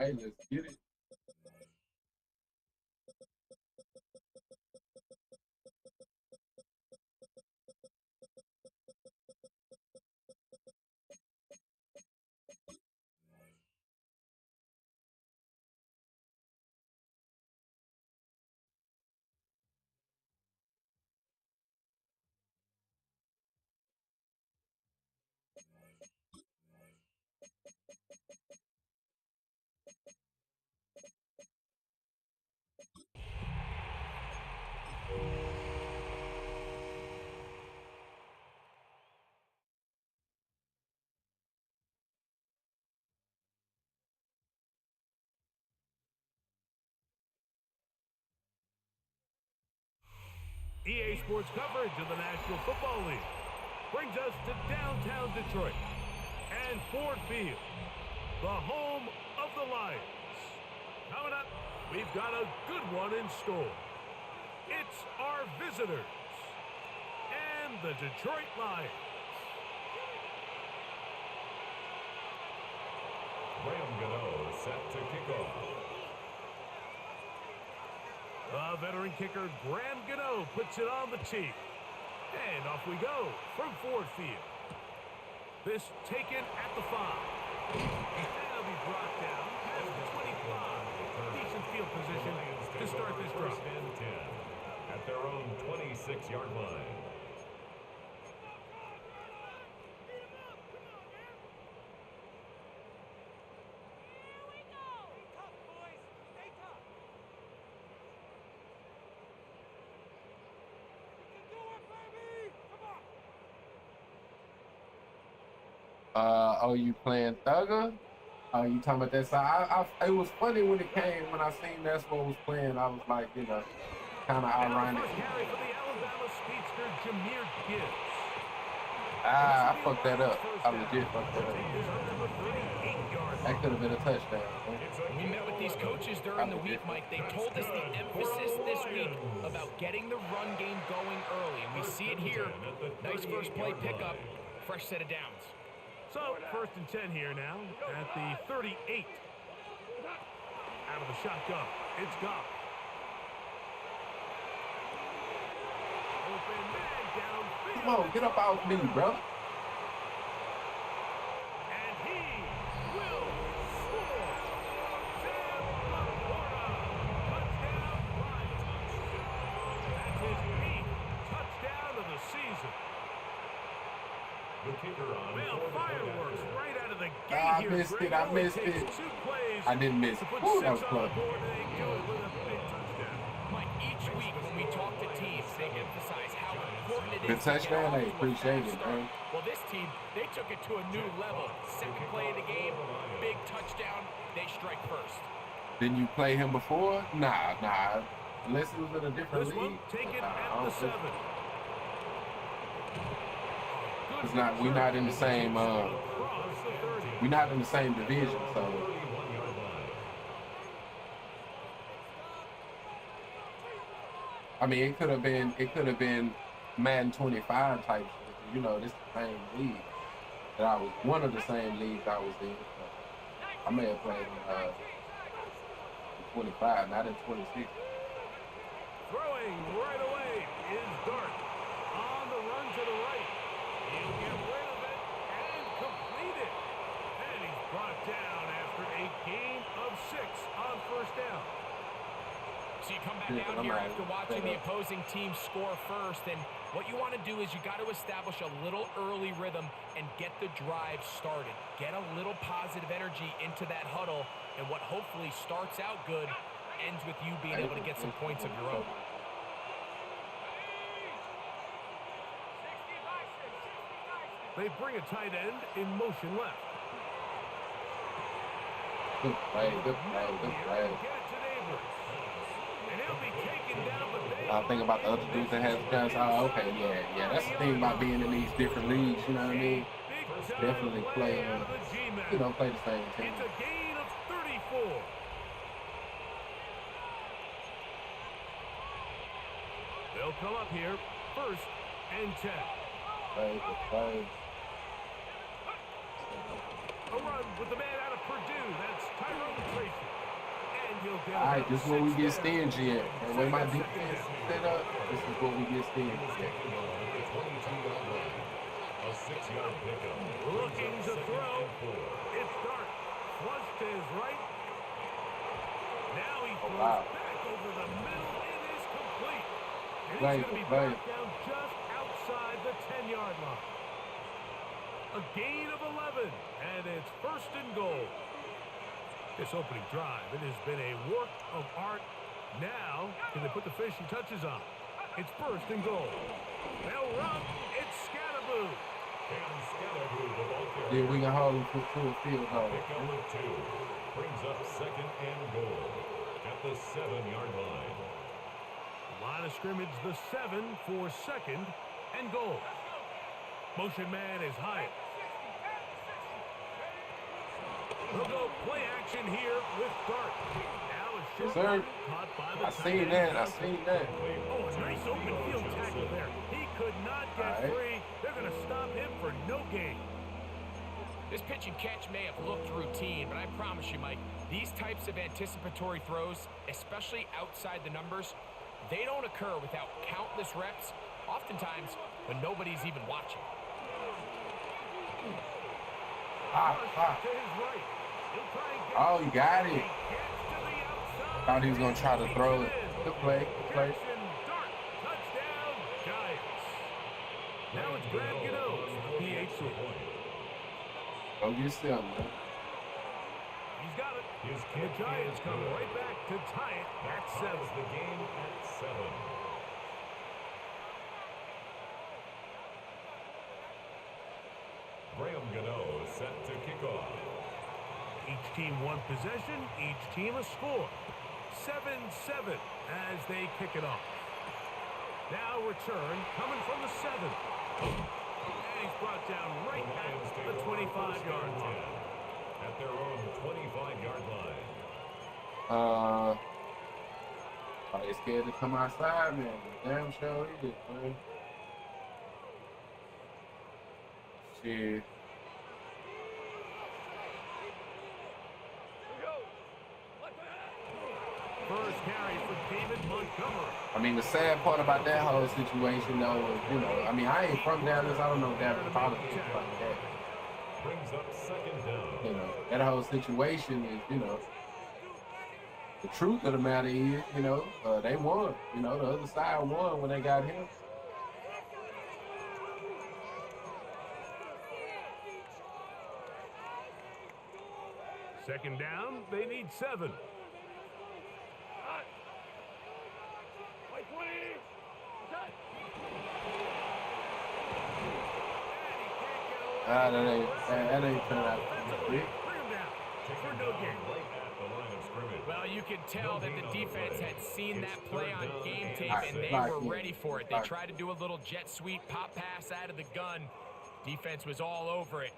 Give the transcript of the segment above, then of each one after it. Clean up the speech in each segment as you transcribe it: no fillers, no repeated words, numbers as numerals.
Hey, let's get it. EA Sports coverage of the National Football League brings us to downtown Detroit and Ford Field, the home of the Lions. Coming up, we've got a good one in store. It's our visitors and the Detroit Lions. Graham Gano set to kick off. Veteran kicker Graham Gano puts it on the tee. And off we go from Ford Field. This taken at the 5. And it'll be brought down past the 25. Decent field position to start this drive. First and 10 at their own 26-yard line. Oh, you playing Thugger? Oh, you talking about that side? It was funny when it came, when I seen that's what was playing. I was like, you know, kind of ironic. Carry for the Alabama speedster Jahmyr Gibbs. I fucked that up. I legit fucked that up. That could have been a touchdown. Man. We met with these coaches during the week, Mike. They told us the emphasis this week about getting the run game going early, and we see it here. Nice first play pickup, fresh set of downs. So, first and 10 here now at the 38. Out of the shotgun, it's Goff. Open man downfield. Come on, get up off me, bro. And he will score. Sam Laporta, touchdown Lions. That's his 8th touchdown of the season. The kicker on. Well, fireworks right out of the gate I here. missed it. I missed it. I didn't miss it. Ooh, that was close. Mike, each week when we talk to teams, they emphasize how important it is. Good touchdown. I appreciate it, man. Well, this team, they took it to a new level. Second play of the game, big touchdown. They strike first. Didn't you play him before? Nah. Unless it was in a different This league. one taken at the 7. It's not. We're not in the same. We're not in the same division, so. I mean, it could have been Madden 25 type shit. You know, this is the same league that I was. One of the same leagues I was in. So I may have played in 25, not in 26. Throwing right away is Dart on the run to the right. He'll get rid of it and complete it. And he's brought down after a gain of 6 on first down. So you come back down here after watching the opposing team score first, and what you want to do is you got to establish a little early rhythm and get the drive started. Get a little positive energy into that huddle, and what hopefully starts out good ends with you being able to get some points of your own. They bring a tight end in motion left. Good play. Get it to Neighbors. And he'll be taken down, but they... I think about the other dudes that has guns. Oh, okay, yeah. That's the thing about being in these different leagues, you know what I mean? Definitely play, play the same team. It's a gain of 34. They'll come up here, first and 10. Play. A run with the man out of Purdue. That's Tyrone Tracy. And he'll get All right, this is where we get 6 there. stingy at. And when my defense is set up, this is where we get stingy at. A 6-yard pickup. Looking to throw. It's Dart. Flushed to his right. Now he throws back over the middle. It is complete. And he's going to be brought down just outside the 10-yard line. A gain of 11, and it's 1st and goal. This opening drive, it has been a work of art. Now, can they put the finishing touches on? It's 1st and goal. They'll run. It's Scatterboo. Yeah, we can hold him to a field goal. Pick up with 2. Brings up 2nd and goal at the 7-yard line. Line of scrimmage, the 7 for 2nd and goal. Motion man is Hyatt. They'll go play action here with Dart. Now a short Sir, caught by the I seen that. I seen that. Oh, a nice open field tackle there. He could not get free. They're going to stop him for no gain. This pitch and catch may have looked routine, but I promise you, Mike, these types of anticipatory throws, especially outside the numbers, they don't occur without countless reps, oftentimes when nobody's even watching. Oh, you got it. Thought he was going to try to throw it. Good play. Good play. Touchdown, Giants. Now it's Graham Gano for the PHC. Go get some, man. He's got it. And the Giants come right back to tie it at 7. The game at 7. Graham Gano set to kick off. Each team one possession, each team a score. 7-7 as they kick it off. Now return coming from the 7. And he's brought down right at the 25-yard line. At their own 25-yard line. Are they scared to come outside, man? Damn sure he is, man. Shit. First carry for David Montgomery. I mean, the sad part about that whole situation, though, is, you know, I mean, I ain't from Dallas. I don't know Dallas politics like that. Brings up 2nd down. You know, that whole situation is, you know, the truth of the matter is, you know, they won. You know, the other side won when they got him. Second down, they need 7. That ain't turned out to be great. For no gain. Well, you can tell that the defense had seen that play on game tape, and they were ready for it. They tried to do a little jet sweep pop pass out of the gun. Defense was all over it.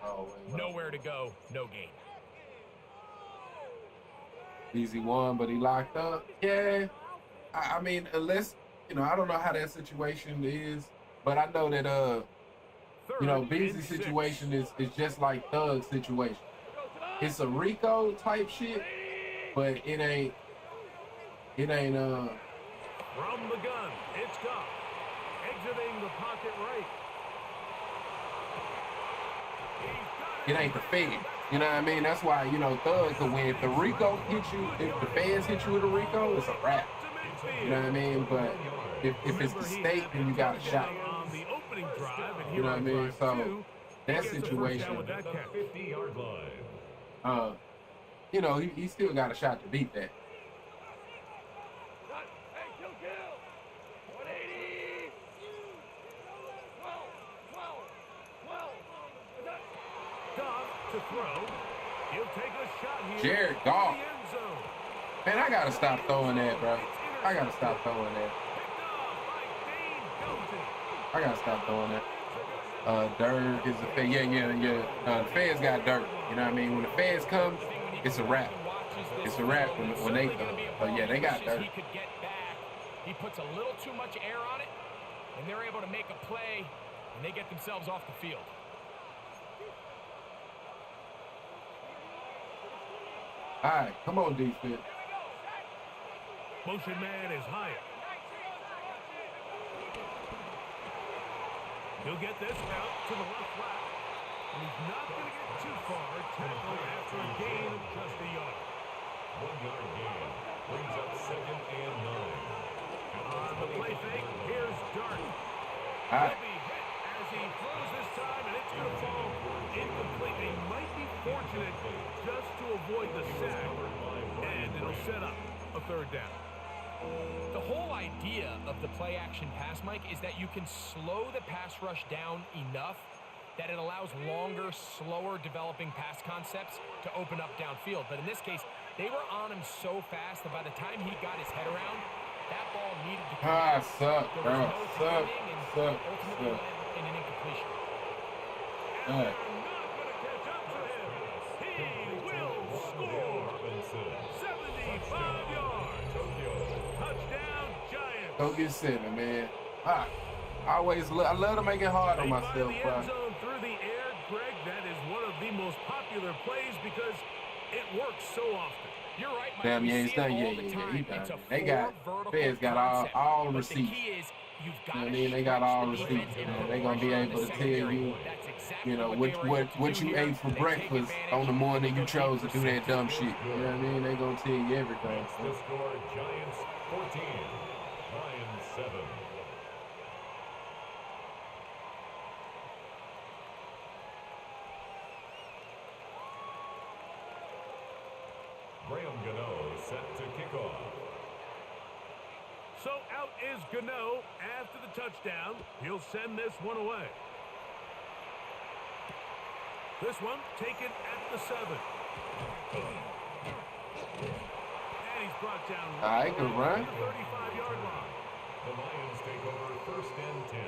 Nowhere to go, no gain. Easy one, but he locked up. Yeah. I mean, unless, you know, I don't know how that situation is, but I know that, you know, Beasley's situation is just like Thug's situation. It's a Rico type shit, but it ain't, From the gun, it's Goff. Exiting the pocket right. it ain't the Fed. You know what I mean? That's why, you know, Thug could win. If the Rico hit you, if the fans hit you with a Rico, it's a wrap. You know what I mean? But if it's the state, then you got a shot. You know what I mean? So that situation, 50-yard line. you know, he still got a shot to beat that. To throw. He'll take a shot here. Jared Goff. Man, I gotta stop throwing that, bro. I gotta stop throwing that. I gotta stop throwing that. Dirk is a fan. Yeah. The fans got Dirk. You know what I mean? When the fans come, it's a wrap. It's a wrap when they come. But yeah, they got Dirk. He puts a little too much air on it, and they're able to make a play, and they get themselves off the field. All right, come on, defense. Motion man is higher. He'll get this out to the left flat. And he's not going to get too far. Tackle after a gain of just a yard. 1 yard gain. Brings up 2nd and 9. On the play fake, here's Dart. All right. He'll be hit as he throws this time, and it's going to fall incomplete. They might be fortunate just to avoid the sack, and it'll set up a 3rd down. The whole idea of the play-action pass, Mike, is that you can slow the pass rush down enough that it allows longer, slower developing pass concepts to open up downfield. But in this case, they were on him so fast that by the time he got his head around, that ball needed to come out. Suck, There bro. was no Suck, timing, and suck, And ultimately suck. led in an incompletion. All right. they're not going to catch up to him. He will score. 75 yards. Touchdown, Giants. Go get 7, man. Ah, I love to make it hard on They find myself, the bro. end zone through the air, Greg. That is one of the most popular plays because it works so often. You're right, Mike. Damn, We yeah, he's see it done. all Yeah, the yeah, time. he done. It's a They got, four-vertical Feds got concept. all But the receipts. key is you've You got know what I to mean? They got stretch all the receipts, defense and man. put They gonna be pressure on able the to tell secondary. you, That's exactly you know, what what they were able to what do you here. ate for They take breakfast advantage on the morning and you go chose to deep do for that dumb safety. shit. You know what I mean? They gonna tell you everything. That's the score. Giants 14. Lions 7. Graham Gano set to kick off. So out is Gano after the touchdown. He'll send this one away. This one taken at the 7. And he's brought down All right, good run. at the 35-yard line. The Lions take over 1st and 10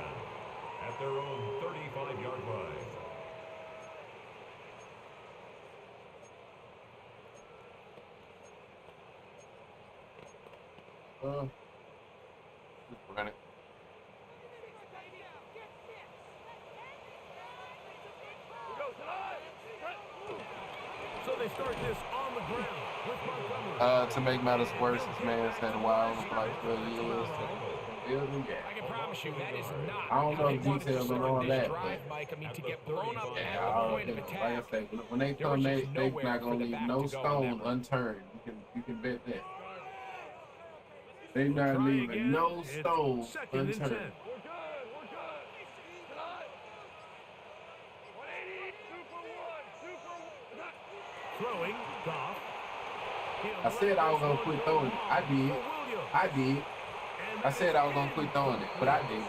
at their own 35-yard line. Just run it. So they start this on the ground with Montgomery. To make matters worse, this man's had a while for like 12 years. I can promise you that is not I don't how know they the wanted to details on start all this that, drive, but- Mike. I mean, to get blown up Yeah, at the point of like attack. I say, when they There was come, just they nowhere not for gonna the leave back no to go on stone that one. unturned. You can bet that. They not Try leaving again. no It's stone 2nd and 10. unturned. Throwing, Goff. I said I was gonna quit throwing it. I did. I said I was gonna quit throwing it, but I did.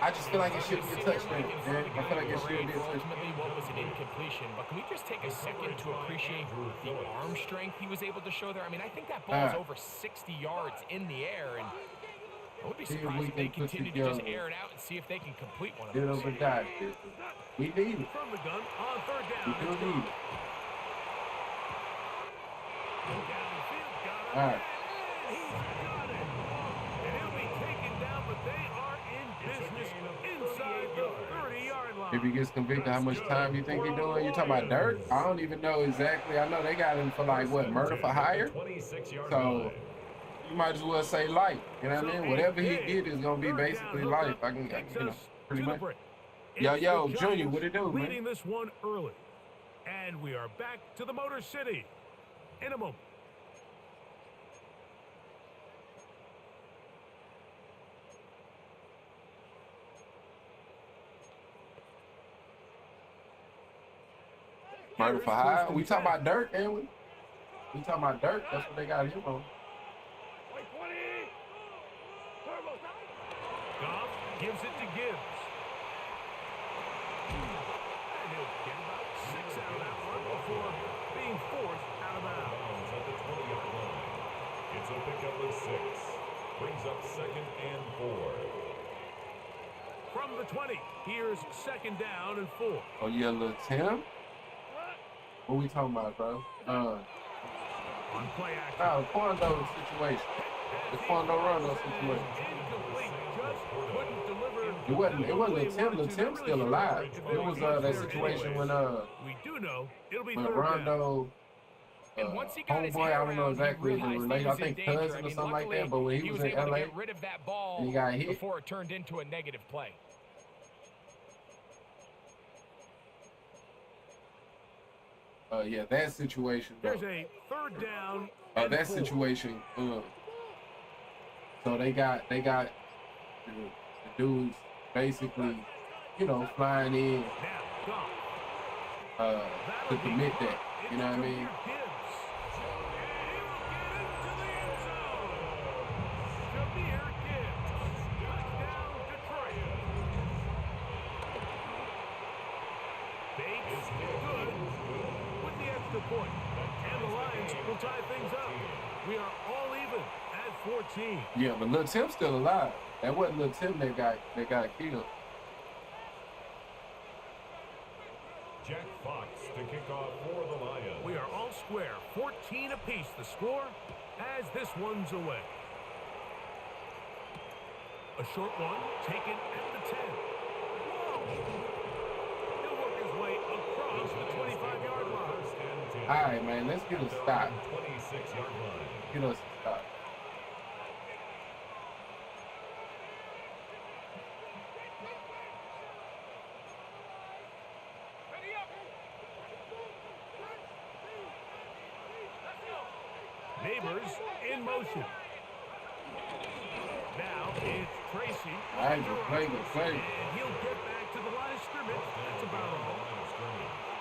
I just feel like it should be a touchdown, man. I feel like it should be a touchdown. Ultimately, what was an incompletion? But can we just take a second to appreciate the arm strength he was able to show there? I mean, I think that ball is over 60 yards in the air, and I would be See if surprised we if they can put continue to just together. air it out and see if they can complete one of Get those. over die, bitch. We need it. From the gun on 3rd down. We do It's need Goff. it. Down the field, got it. All right. He's got it. And he'll be taken down, but they are in business inside the 30-yard line. If he gets convicted, how much time you think he doing? You talking about dirt? I don't even know exactly. I know they got him for like what, murder for hire? 26-yard So line. you might as well say life. You know what I mean? Whatever he did is gonna be basically life. I can, you know, pretty much. Yo, Junior, what it do, man? Leading this one early. And we are back to the Motor City in a moment. Murder for hire. We talking about dirt, ain't we? We talking about dirt. That's what they got him on. Goff gives it to Gibbs. And he'll get about 6 out of that one before being forced out of bounds. Bounds at the 20-yard line. It's a pickup of 6. Brings up 2nd and 4. From the 20, here's 2nd down and 4. Oh yeah, little Tim. What we talking about, bro? On play action. No, Quando situation. The Quando Rondo situation. Incomplete. Just couldn't deliver. It wasn't Tim. The Tim's still alive. It was that situation when We do know it'll be when 3rd down. Rondo And once he got his homeboy, head I don't know around, he exactly the realized he relation. I was in think danger. cousin I or mean, something like luckily, that. But when he he was was in able to LA get rid of that and ball he got hit, before it turned into a negative play. yeah, that situation. There's a third down. That situation. So they got the dudes basically, you know, flying in to commit that. You know what I mean? Point. And the Lions will tie things up. We are all even at 14. Yeah, but Lil Tim's still alive. That wasn't Lil Tim that got killed. Jack Fox to kick off for the Lions. We are all square. 14 apiece the score as this one's away. A short one taken at the 10. He'll work his way across the 25-yard line. All right, man, let's get a stop. 26-yard line. Get us a stop. Neighbors in motion. Now it's Tracy. All right, good play. And he'll get back to the line of scrimmage. That's about all.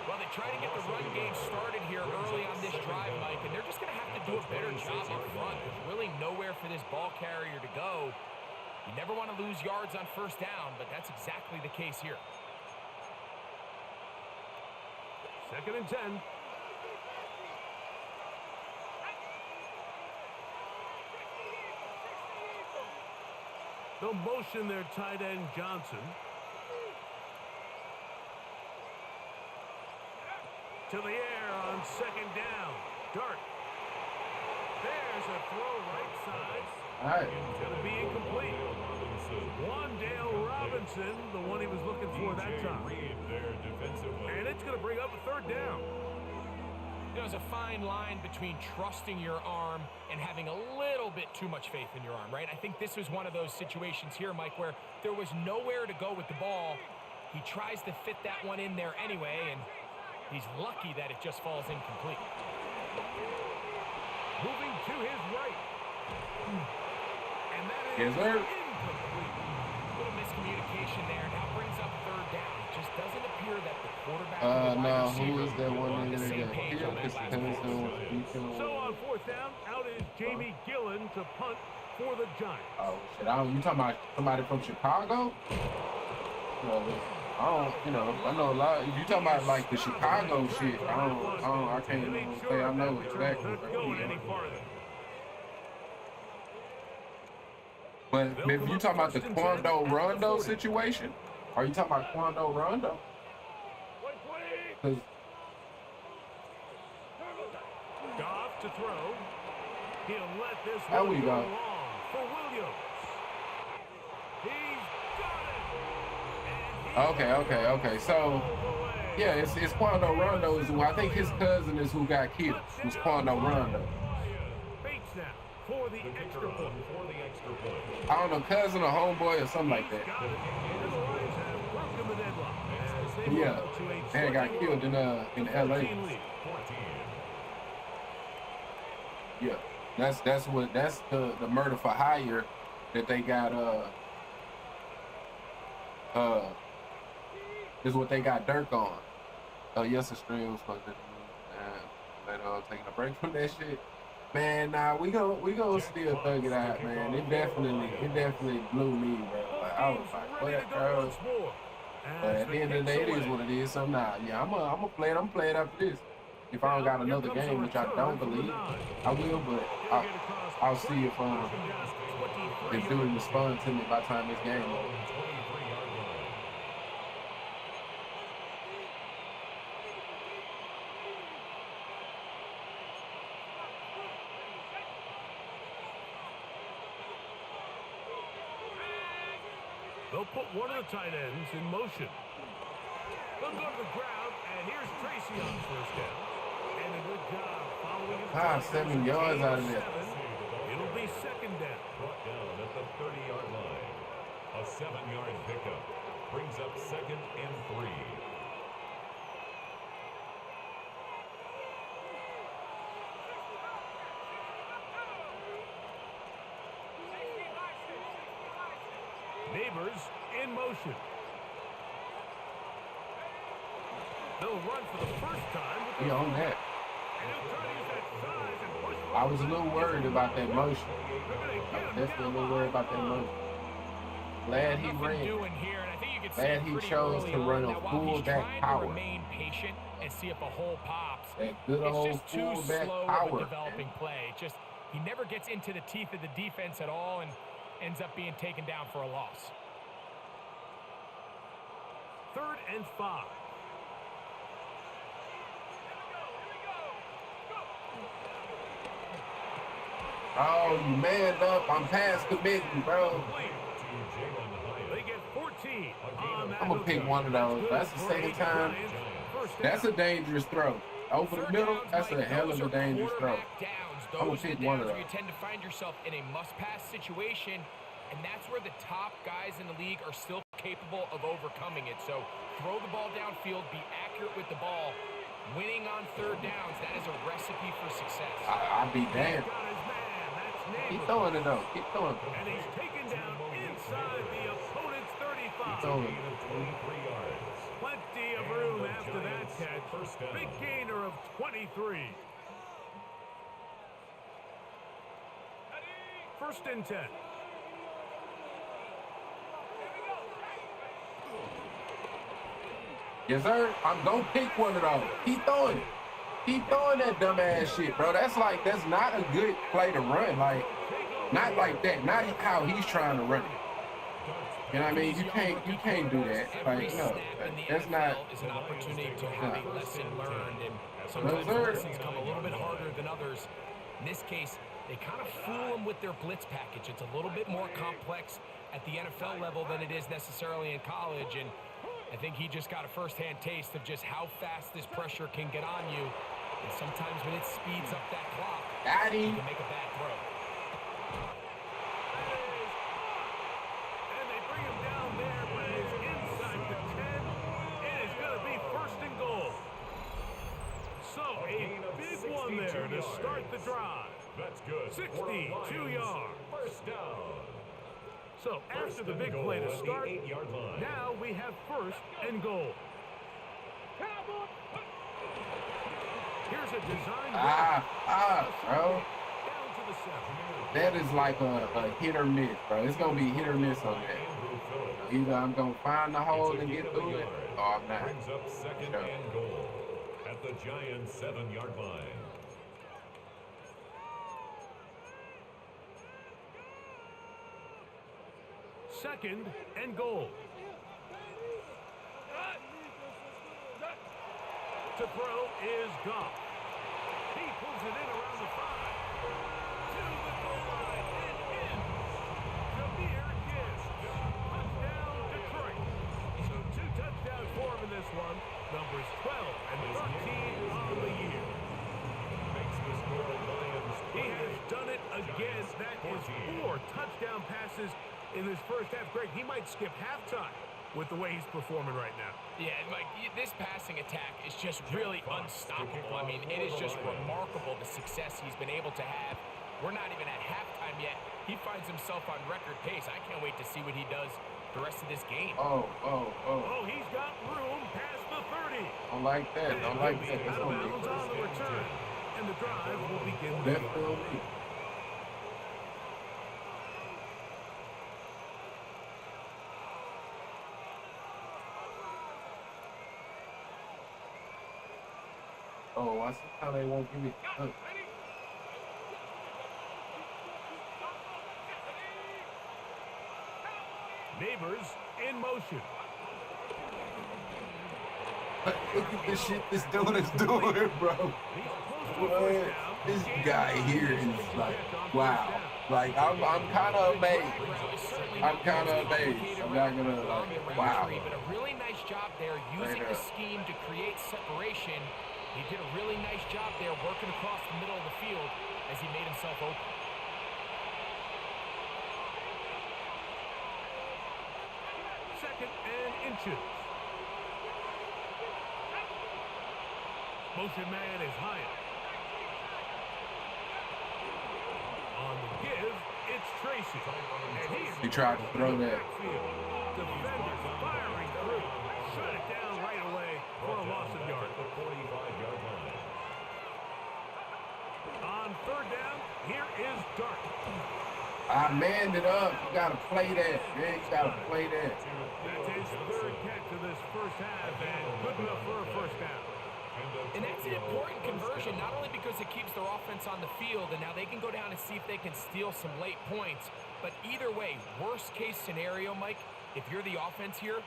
Well, they try to get the run game started here early on this drive, Mike, and they're just going to have to do a better job up front. There's really nowhere for this ball carrier to go. You never want to lose yards on first down, but that's exactly the case here. 2nd and 10. They'll motion their tight end Johnson. To the air on 2nd down. Dart. There's a throw right side. All right. It's going to be incomplete. Wandale Robinson, the one he was looking for that time. And it's going to bring up a 3rd down. There's a fine line between trusting your arm and having a little bit too much faith in your arm, right? I think this was one of those situations here, Mike, where there was nowhere to go with the ball. He tries to fit that one in there anyway, and he's lucky that it just falls incomplete. Moving to his right. And that Yes, is sir. incomplete. A little miscommunication there. Now brings up 3rd down. It just doesn't appear that the quarterback No, who is that one on the nigga same that page got on that last killed? So on 4th down, out is Jamie Gillen to punt for the Giants. Oh shit! You talking about somebody from Chicago? No, I know a lot. You talking about like the Chicago shit? I can't even say I know exactly. But if you talking about the Quando Rondo situation, are you talking about Quando Rondo? Goff to throw. He'll let this There one we go go. long for Williams. He's got it. Okay. So, yeah, it's Quando Rondo. I think his cousin is who got killed. It was Quando Rondo. Bates now for the extra point. I don't know, cousin or homeboy or something like that. Got it. And the Lions have broken the deadlock as they Yeah, move to a and got killed in LA. 14 lead. Yeah, that's the murder for hire that they got. Is what they got Dirk on. Yes, the stream was supposed to. Taking a break from that shit. Man, nah, we gonna still thug it out, man. It definitely blew me, bro. Like, I was like, what, bro? But at the end of the day, it is what it is. So nah, yeah, I'm gonna play it. I'm playing after this. If I don't got another game, which I don't believe, I will. But I'll see if dude responds to me by the time this game over. They'll put one of the tight ends in motion. They'll go to the ground, and here's Tracy on 1st down. And And a good job following his 7 yards out of there. It'll be second down. Brought down at the 30-yard line. A 7-yard pickup brings up second and 3. Neighbors in motion. They'll run for the first time. He on that. And he'll try to use that size and push. I was a little worried about that motion. I was definitely a little worried about that motion. Glad he ran. Glad he chose to run a fullback power. Remain patient and see if a hole pops. That good old fullback power. Developing play. Just he never gets into the teeth of the defense at all and ends up being taken down for a loss. 3rd and 5. Oh, you manned up. I'm past committing, bro. They get 14 on that. I'm going to pick one of those. That's the second time. That's a dangerous throw. Over the middle, that's a hell of a dangerous throw. I'm going to pick one of those. You tend to find yourself in a must-pass situation, and that's where the top guys in the league are still capable of overcoming it. So throw the ball downfield, be accurate with the ball. Winning on 3rd downs, that is a recipe for success. I'll be damned. Keep throwing it, though. Keep throwing it. And he's taken down inside the opponent's 35. Keep throwing it. 23 yards. Plenty of room after that catch. Big gainer of 23. 1st and 10. Yes, sir. I'm going to pick one of those. Keep throwing it. Keep throwing that dumbass shit, bro. That's not a good play to run. Like, not like that. Not how he's trying to run it. You know what I mean? You can't do that. Like, no. That's not. Is an opportunity to have a lesson learned, and sometimes the lessons come a little bit harder than others. In this case, they kind of fool them with their blitz package. It's a little bit more complex at the NFL level than it is necessarily in college, and I think he just got a first-hand taste of just how fast this pressure can get on you. And sometimes when it speeds up that clock, you can make a bad throw. And they bring him down there, but it's inside the 10. It is going to be 1st and goal. So a big one there to start the drive. That's good. 62 yards. First down. So after the big play to start, now we have 1st and goal. Here's a design. Bro. Down to the 7. That is like a hit or miss, bro. It's going to be hit or miss on that. Either I'm going to find the hole and get through it, or I'm not. Brings up 2nd and goal at the Giants' 7-yard line. Second and goal. To throw is Goff. He pulls it in around the 5. To the goal line and in. Jameer Gibbs. Touchdown, Detroit. So 2 touchdowns for him in this one. Numbers 12 and 13 on the year. Makes the score Lions. He has done it again. That is 4 touchdown passes in this first half. Greg, he might skip halftime with the way he's performing right now. Yeah, Mike, this passing attack is just really unstoppable. I mean, it is just remarkable the success he's been able to have. We're not even at halftime yet. He finds himself on record pace. I can't wait to see what he does the rest of this game. Oh, he's got room past the 30. Don't like that. Don't like that. That's Out of going to bounds on the return. And the drive will begin. Definitely. Oh, I see how they won't give me. Neighbors in motion. Look at the shit this dude is doing, bro. What? This guy here is like, wow. Like, I'm kind of amazed. I'm kind of amazed. I'm not gonna, like, wow. But a really nice job there using the scheme to create separation He did a really nice job there working across the middle of the field as he made himself open. Second and inches. Motion man is higher. On the give, it's Tracy. And He tried to throw that. Defenders firing through. Shut it down right away for a loss of yards. The 45-yard line. On third down, here is Dart. I manned it up. You gotta play that. Man, you gotta play that. That's his third catch of this first half, and good enough for a first down. And that's an important conversion, not only because it keeps their offense on the field, and now they can go down and see if they can steal some late points. But either way, worst case scenario, Mike, if you're the offense here,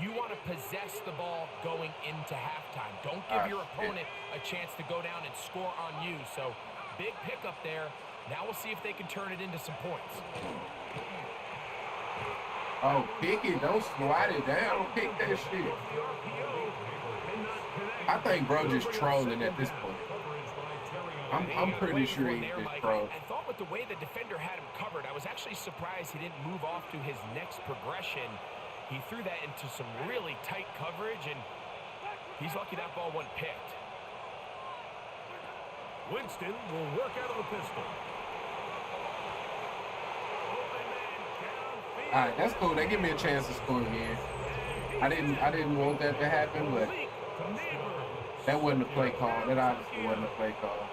you want to possess the ball going into halftime. Don't give your opponent a chance to go down and score on you. So big pickup there. Now we'll see if they can turn it into some points. Oh, pick it. Don't slide it down. Pick that shit. I think bro just trolling at this point. I'm pretty sure he just trolling. I thought with the way the defender had him covered, I was actually surprised he didn't move off to his next progression. He threw that into some really tight coverage, and he's lucky that ball wasn't picked. Winston will work out of the pistol. All right, that's cool. They give me a chance to score again. I didn't want that to happen, but that wasn't a play call. That obviously wasn't a play call.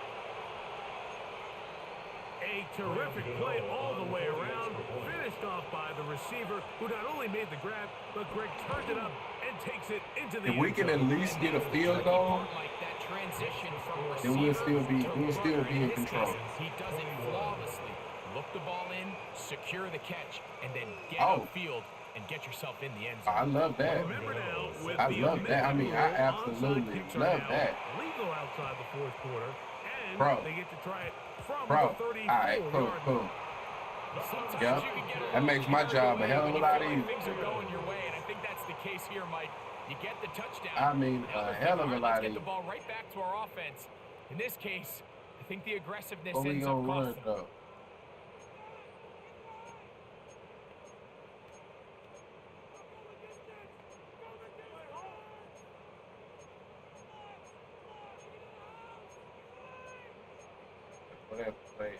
A terrific play all the way around, finished off by the receiver, who not only made the grab, but Greg turned it up and takes it into the If we can at least get a field goal, then we'll still be in control. He does it flawlessly. Look the ball in, secure the catch, and then get upfield and get yourself in the end zone. I love that. I love that. I mean, I absolutely love that. Legal outside the fourth quarter, and Bro. they get to try it from Bro, the all right, cool. Yeah, that makes my job a hell of a lot easier. Things are going your way, and I think that's the case here, Mike. You get the touchdown. I mean, a hell of a lot Let's get easier. the ball right back to our offense. In this case, I think the aggressiveness What we ends up gonna run costing. though? Whatever play.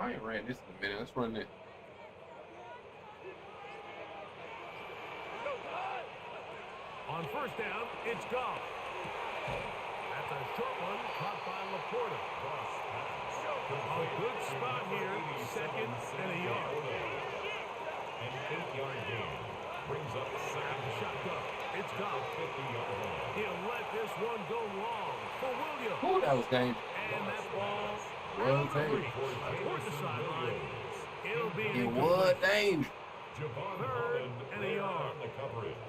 I ain't ran this in a minute. Let's run it. On first down, it's Goff. That's a short one caught by Laporta. A good spot here, second and a yard. An 8-yard gain brings up second Shot up. It's Goff. 50-yard line. He'll let this one go long for Williams. Ooh, that was dangerous. And that ball Well out of taken. reach toward the sideline. It'll be It incomplete. was dangerous. Javon Third Holland and a there yard. on the coverage.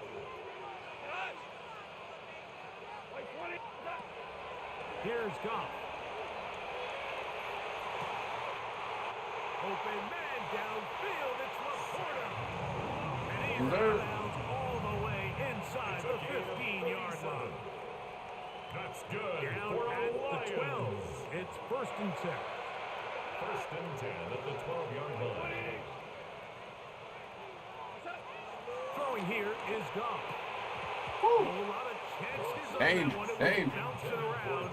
Here's Goff. Open man downfield. It's Laporta. And he's out of bounds all the way inside the 15-yard line. That's good Down for at the Lions. the 12. It's first and 10. First and 10 at the 12-yard line. Throwing here is Goff. A lot of chances on Danger, that one. It was danger. bouncing around,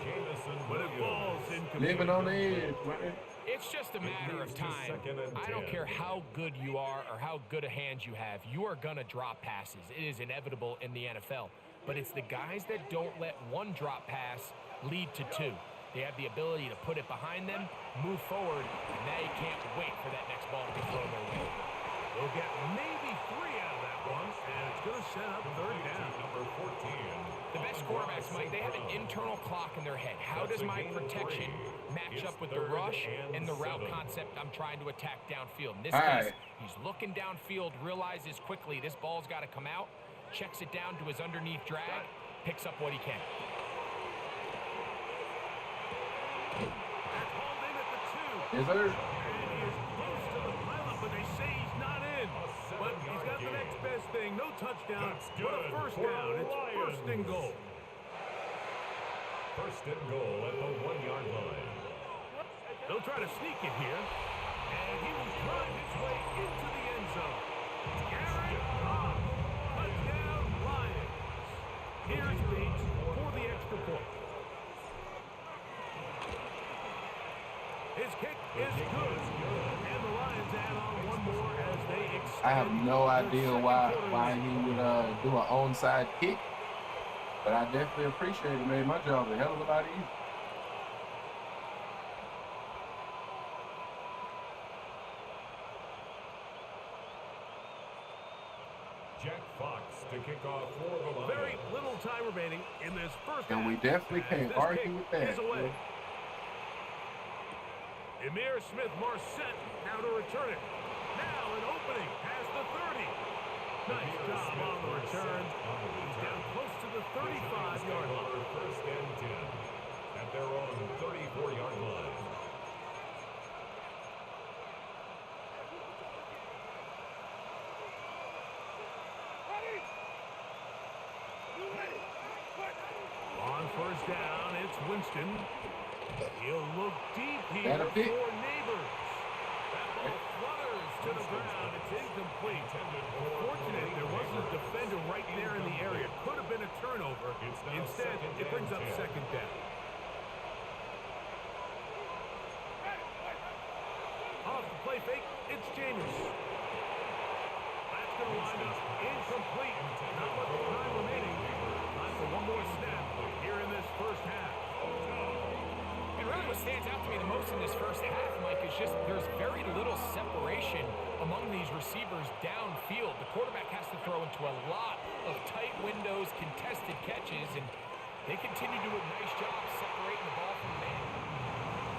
but it falls incomplete. Living on the edge, man. It's just a matter of time. I don't care how good you are or how good a hand you have. You are going to drop passes. It is inevitable in the NFL. But it's the guys that don't let one drop pass lead to two. They have the ability to put it behind them, move forward, and now you can't wait for that next ball to be thrown their way. They'll get maybe 3 out of that one, and it's going to set up third down. Number 14. The best quarterbacks, Mike, they have an internal clock in their head. How does my protection match up with the rush and the route concept I'm trying to attack downfield? In this case, he's looking downfield, realizes quickly this ball's got to come out, checks it down to his underneath drag, picks up what he can. That's hauled in at the 2. Yes, sir. And he is close to the pilot, but they say he's not in. But he's got the next best thing. No touchdown, That's but a good first for down. the It's first and Lions. goal. First and goal at the 1-yard line. They'll try to sneak it here. And he will drive his way into the end zone. Garrett Cobb. Touchdown, Lions. Here's Bates for the extra point. His kick is good. And the Lions add on one more as they extend. I have no their idea second why quarter he lead. would do an onside kick, but I definitely appreciate it. Made my job a hell of a lot easier. Jack Fox to kick off for the Lions. Very little time remaining in this first half. And we definitely as can't this argue kick with that. is away. Emir Smith-Marset now to return it. Now an opening past the 30. Nice job on the return. He's down close to the 35-yard line. First and 10 at their own 34-yard line. On first down, it's Winston. He'll look deep here That'll for be- Neighbors. That ball flutters to the ground. It's incomplete. Fortunate there wasn't a defender right there in the area. Could have been a turnover. Instead, it brings up second down. Off the play fake, it's James. That's going to wind up incomplete. Not much time remaining. Time for one more snap here in this first half. And really what stands out to me the most in this first half, Mike, is just there's very little separation among these receivers downfield. The quarterback has to throw into a lot of tight windows, contested catches, and they continue to do a nice job separating the ball from the man.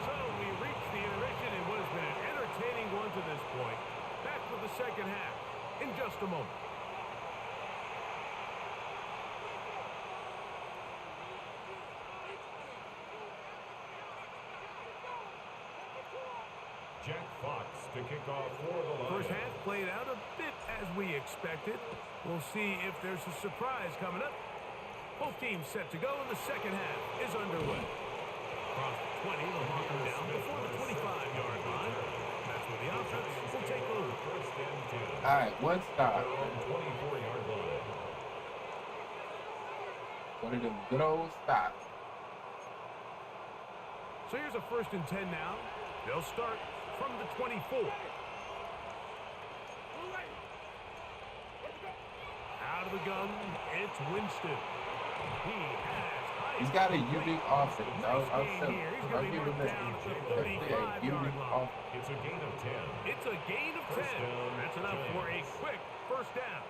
So we reach the intermission in what has been an entertaining one to this point. Back with the second half in just a moment. Jack Fox to kick off for the Lions. First half played out a bit as we expected. We'll see if there's a surprise coming up. Both teams set to go, and the second half is underway. Across the 20, they'll mark them down before the 25-yard line. That's where the offense will take over. First and 10. All right, one stop. Their own 24-yard line. One of them good old stops. So here's a first and 10 now. They'll start from the 24. Out of the gun, it's Winston. He's got a unique offense. I'll Nice tell gain you. here. He's I'll going to be give him marked that. down at the Definitely a 35-yard unique line. offense. It's a gain of 10. It's a gain of 10. First down, That's enough for a Giants. quick first down.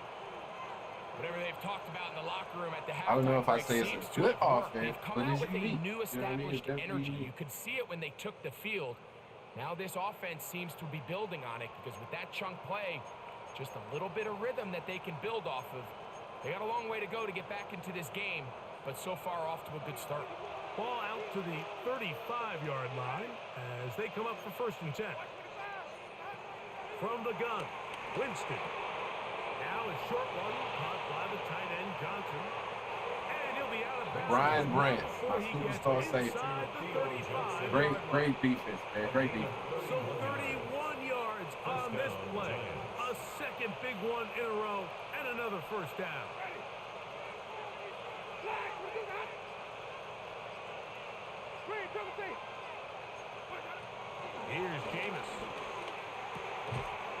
Whatever they've talked about in the locker room at the halftime I don't know if I break say it's a seems to good have worked. offense, They've come but out it's with a unique. new You know what I mean? established It's definitely energy. unique. You could see it when they took the field. Now this offense seems to be building on it because with that chunk play, just a little bit of rhythm that they can build off of. They got a long way to go to get back into this game, but so far off to a good start. Ball out to the 35-yard line as they come up for first and 10. From the gun, Winston. Now a short one caught by the tight end, Johnson. And he'll be out of bounds. Brian Brandt, before my he gets superstar safety. inside the 35-yard line. Great defense, man. Great defense. So 31 yards on this play. A second big one in a row and another first down. Here's Jameis.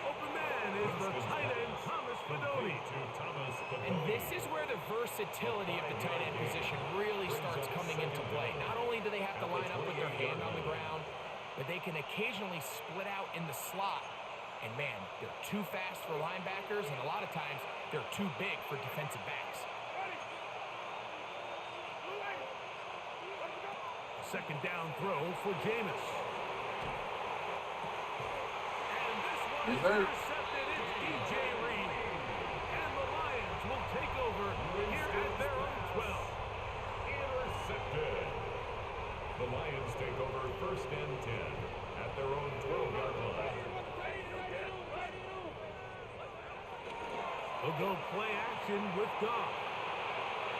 Open man is the tight end, Thomas Fedoni. And this is where the versatility of the tight end position really starts coming into play. Not only do they have to line up with their hand on the ground, but they can occasionally split out in the slot. And man, they're too fast for linebackers, and a lot of times they're too big for defensive backs. Second down throw for Jameis. And this one is intercepted. It's DJ Reed. And the Lions will take over here at their own 12. Intercepted. The Lions take over first and 10 at their own 12-yard line. He'll go play action with Goff.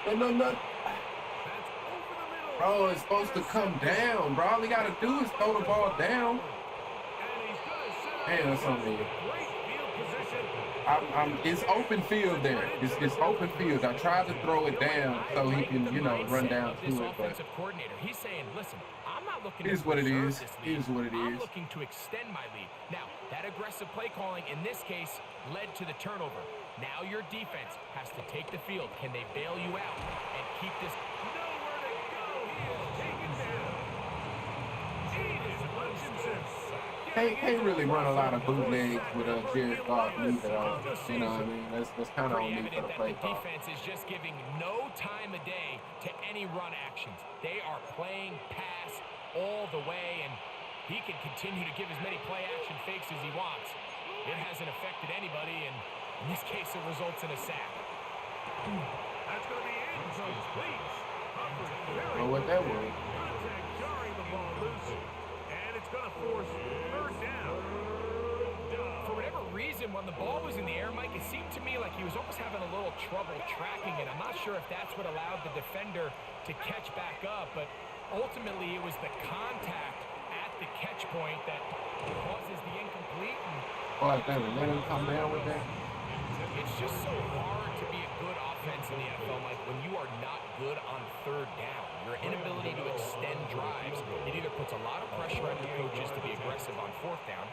No. That's over the middle. Bro, it's supposed to come down, bro. All he got to do is throw the ball down. And he's going to set up Hey, that's on me. great field position. It's open field there. It's open field. I tried to throw it down so he can, you know, run down to it, but offensive coordinator, he's saying, listen, I'm not looking it is to what it preserve is. this It lead. is what it I'm is. looking to extend my lead. Now, that aggressive play calling in this case led to the turnover. Now your defense has to take the field. Can they bail you out and keep this? Nowhere to go. He is taken down. Aiden Hutchinson. Can't really run a lot of bootlegs with Jared Goff either. You know what I mean? That's kind of on Pretty me for evident the that play the call. defense is just giving no time of day to any run actions. They are playing pass all the way, and he can continue to give as many play action fakes as he wants. It hasn't affected anybody, and in this case, it results in a sack. That's going to be incomplete. Covered very Know what that was? Contact jarring the ball loose, and it's going to force third down. For whatever reason, when the ball was in the air, Mike, it seemed to me like he was almost having a little trouble tracking it. I'm not sure if that's what allowed the defender to catch back up, but ultimately it was the contact at the catch point that causes the incomplete. And Oh, I think let him come down with that. it's just so hard to be a good offense in the NFL, Mike, when you are not good on third down. Your inability to extend drives, it either puts a lot of pressure on your coaches to be aggressive on fourth down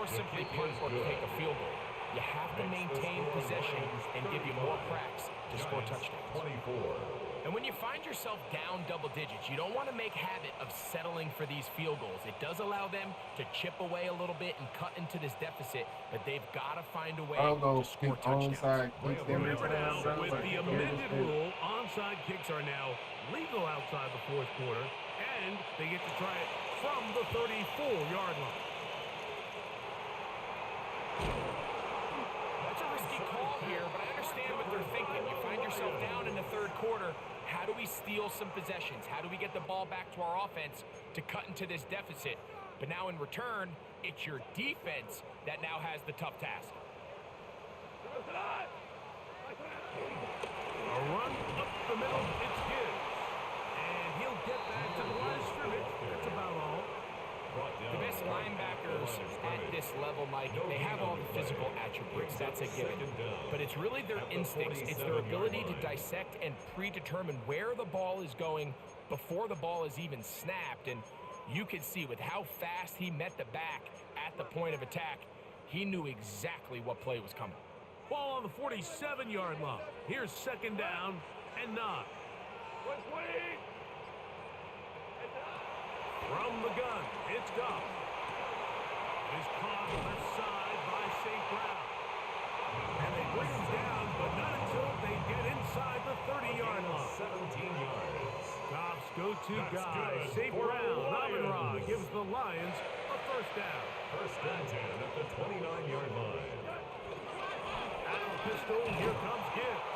or simply punt or take a field goal. You have to maintain possession and give you more cracks to score touchdowns. 24. And when you find yourself down double digits, you don't want to make habit of settling for these field goals. It does allow them to chip away a little bit and cut into this deficit, but they've got to find a way I'll go to score kick touchdowns. onside kicks every Remember now, time. with the amended rule, onside kicks are now legal outside the fourth quarter, and they get to try it from the 34-yard line. That's a risky call here, but I understand what they're thinking. You find yourself down in the third quarter. How do we steal some possessions? How do we get the ball back to our offense to cut into this deficit? But now in return, it's your defense that now has the tough task. A run up the middle, it's his. And he'll get back to the line of scrimmage. That's about all. The best linebackers at this level, Mike, they have all the physical attributes. That's a given. But it's really their instincts. It's their ability to dissect and predetermine where the ball is going before the ball is even snapped. And you can see with how fast he met the back at the point of attack, he knew exactly what play was coming. Ball on the 47-yard line. Here's second down and 9. From the gun, it's Goff. It is caught left side by St. Brown. And they bring him down, but not until they get inside the 30-yard line. 17 yards. Goff's go-to That's guy, good St. for Brown, the Amon-Ra, Lions. gives the Lions a first down. First and 10 at the 29-yard line. Out of the pistol, here comes Gibbs.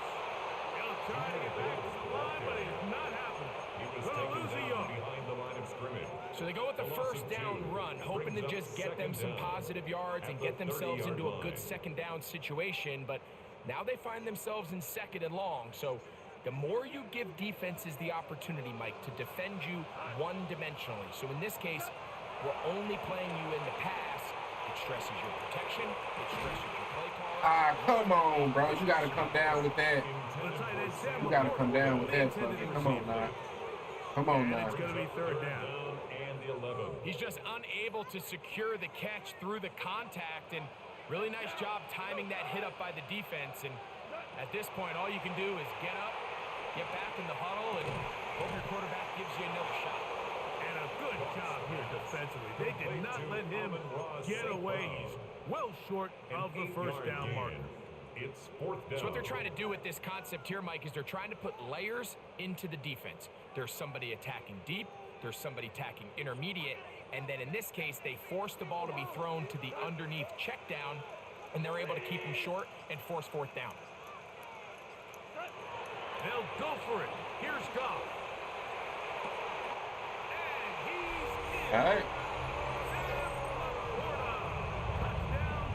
He'll try to get back to the line, but it's not happening. He was Gonna taken lose a down yard. behind the line of scrimmage. So they go with the first down run, hoping to just get them some positive yards and get themselves into a good second down situation. But now they find themselves in second and long. So the more you give defenses the opportunity, Mike, to defend you one-dimensionally. So in this case, we're only playing you in the pass. It stresses your protection. It stresses your play call. Ah, come on, bro. You got to come down with that. The tight end, Sam You got to McCoy, come down with the that, intended fucker. Come on receiver. now. Come on And now. it's going to be third down. Down and the 11. He's just unable to secure the catch through the contact, and really nice job timing that hit up by the defense. And at this point, all you can do is get up, get back in the huddle, and hope your quarterback gives you another shot. And a good job here defensively. They did not let him get away. He's well short of the first down marker. It's fourth down. So what they're trying to do with this concept here, Mike, is they're trying to put layers into the defense. There's somebody attacking deep, there's somebody attacking intermediate, and then in this case, they force the ball to be thrown to the underneath check down, and they're able to keep him short and force fourth down. They'll go for it. Here's Goff. And he's in. All right. Touchdown,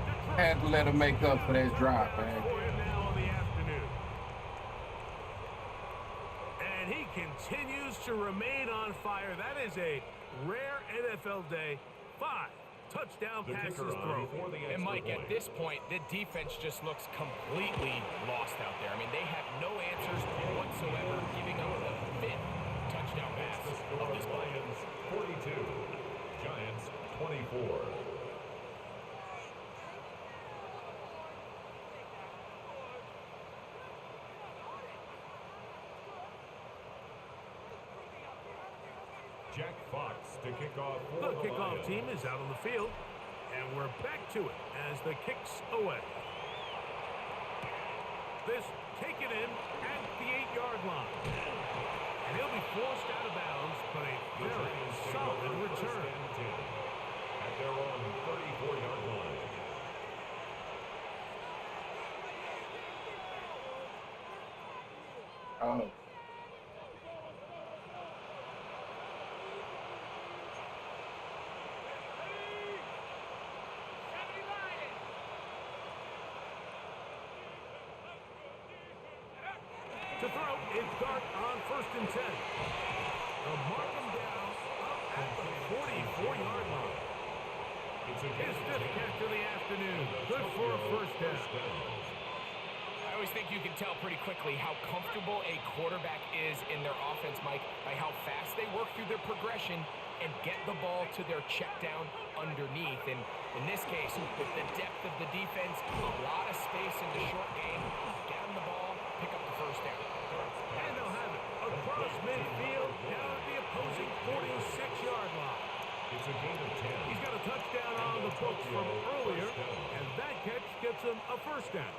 Detroit. Had to let him make up for that drop, man. For him now on continues to remain on fire. That is a rare NFL day. 5 touchdown passes thrown. And Mike, at this point, the defense just looks completely lost out there. I mean, they have no answers whatsoever, giving up the 5th touchdown pass of this play. Lions 42, Giants 24. Jack Fox to kick off for The kickoff team is out on the field, and we're back to it as the kick's away. This taken in at the 8-yard line. And he'll be forced out of bounds, but a very solid return. At their own 34-yard line. Oh. To throw, it's Dart on 1st and 10. They'll mark him down up at the 44-yard line. His 5th catch of the afternoon. Good for a first down. I always think you can tell pretty quickly how comfortable a quarterback is in their offense, Mike, by how fast they work through their progression and get the ball to their check down underneath. And in this case, with the depth of the defense, a lot of space in the short game, get them the ball, pick up the first down. And they'll have it across midfield, down at the opposing 46-yard line. It's a gain of 10. He's got a touchdown on the books from earlier, and that catch gets him a first down.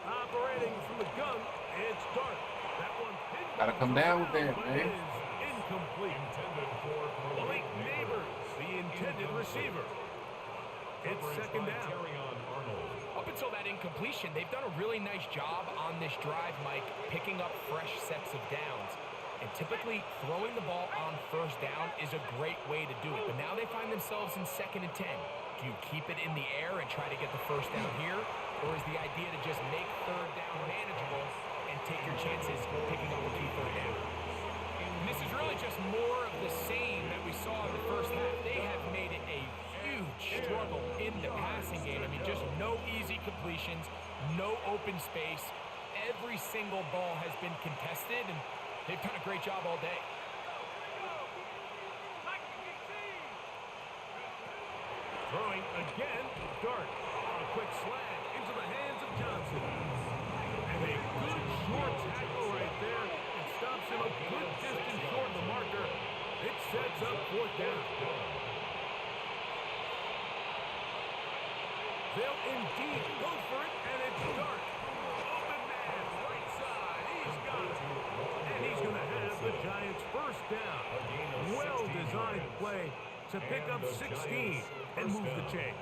Operating from the gun, it's Dart. That one pinned. Gotta come down with that, man. Is incomplete. Blake Neighbors, the intended receiver. It's second down. Up until that incompletion, they've done a really nice job on this drive, Mike, picking up fresh sets of downs. And typically, throwing the ball on first down is a great way to do it. But now they find themselves in 2nd and 10. Do you keep it in the air and try to get the first down here? Or is the idea to just make 3rd down manageable and take your chances picking up a key 3rd down? And this is really just more of the same that we saw in the first half. They have made it a huge struggle in the passing game. I mean, just no easy completions, no open space. Every single ball has been contested, and they've done a great job all day. Throwing again, Dart. A quick slant into the hands of Johnson. And a good short tackle right there. It stops him a good distance short of the marker. It sets up 4th down. They'll indeed go for it, and it's Dart. Open man, right side. He's got it. And he's going to have the Giants' first down. Well-designed play to pick up 16 and move the chains.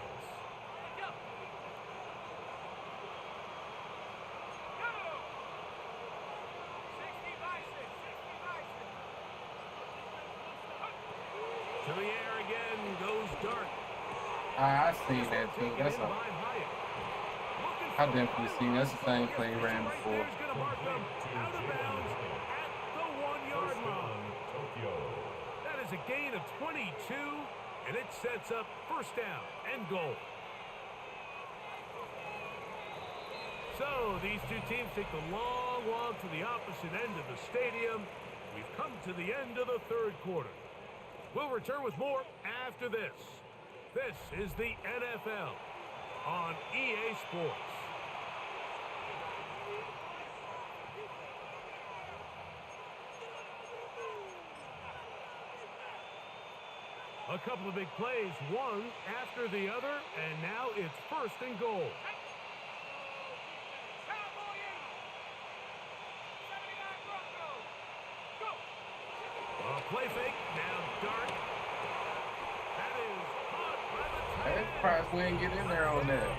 To the air again goes Dart. I seen that too. That's a. I definitely seen that's the same play he ran before. He's going to mark them out of bounds at the 1-yard line. That is a gain of 22, and it sets up first down and goal. So these two teams take the long walk to the opposite end of the stadium. We've come to the end of the 3rd quarter. We'll return with more after this. This is the NFL on EA Sports. A couple of big plays, one after the other, and now it's 1st and goal. Play fake, now Dart. That is caught by the tight end. That's surprised we didn't get in there on that.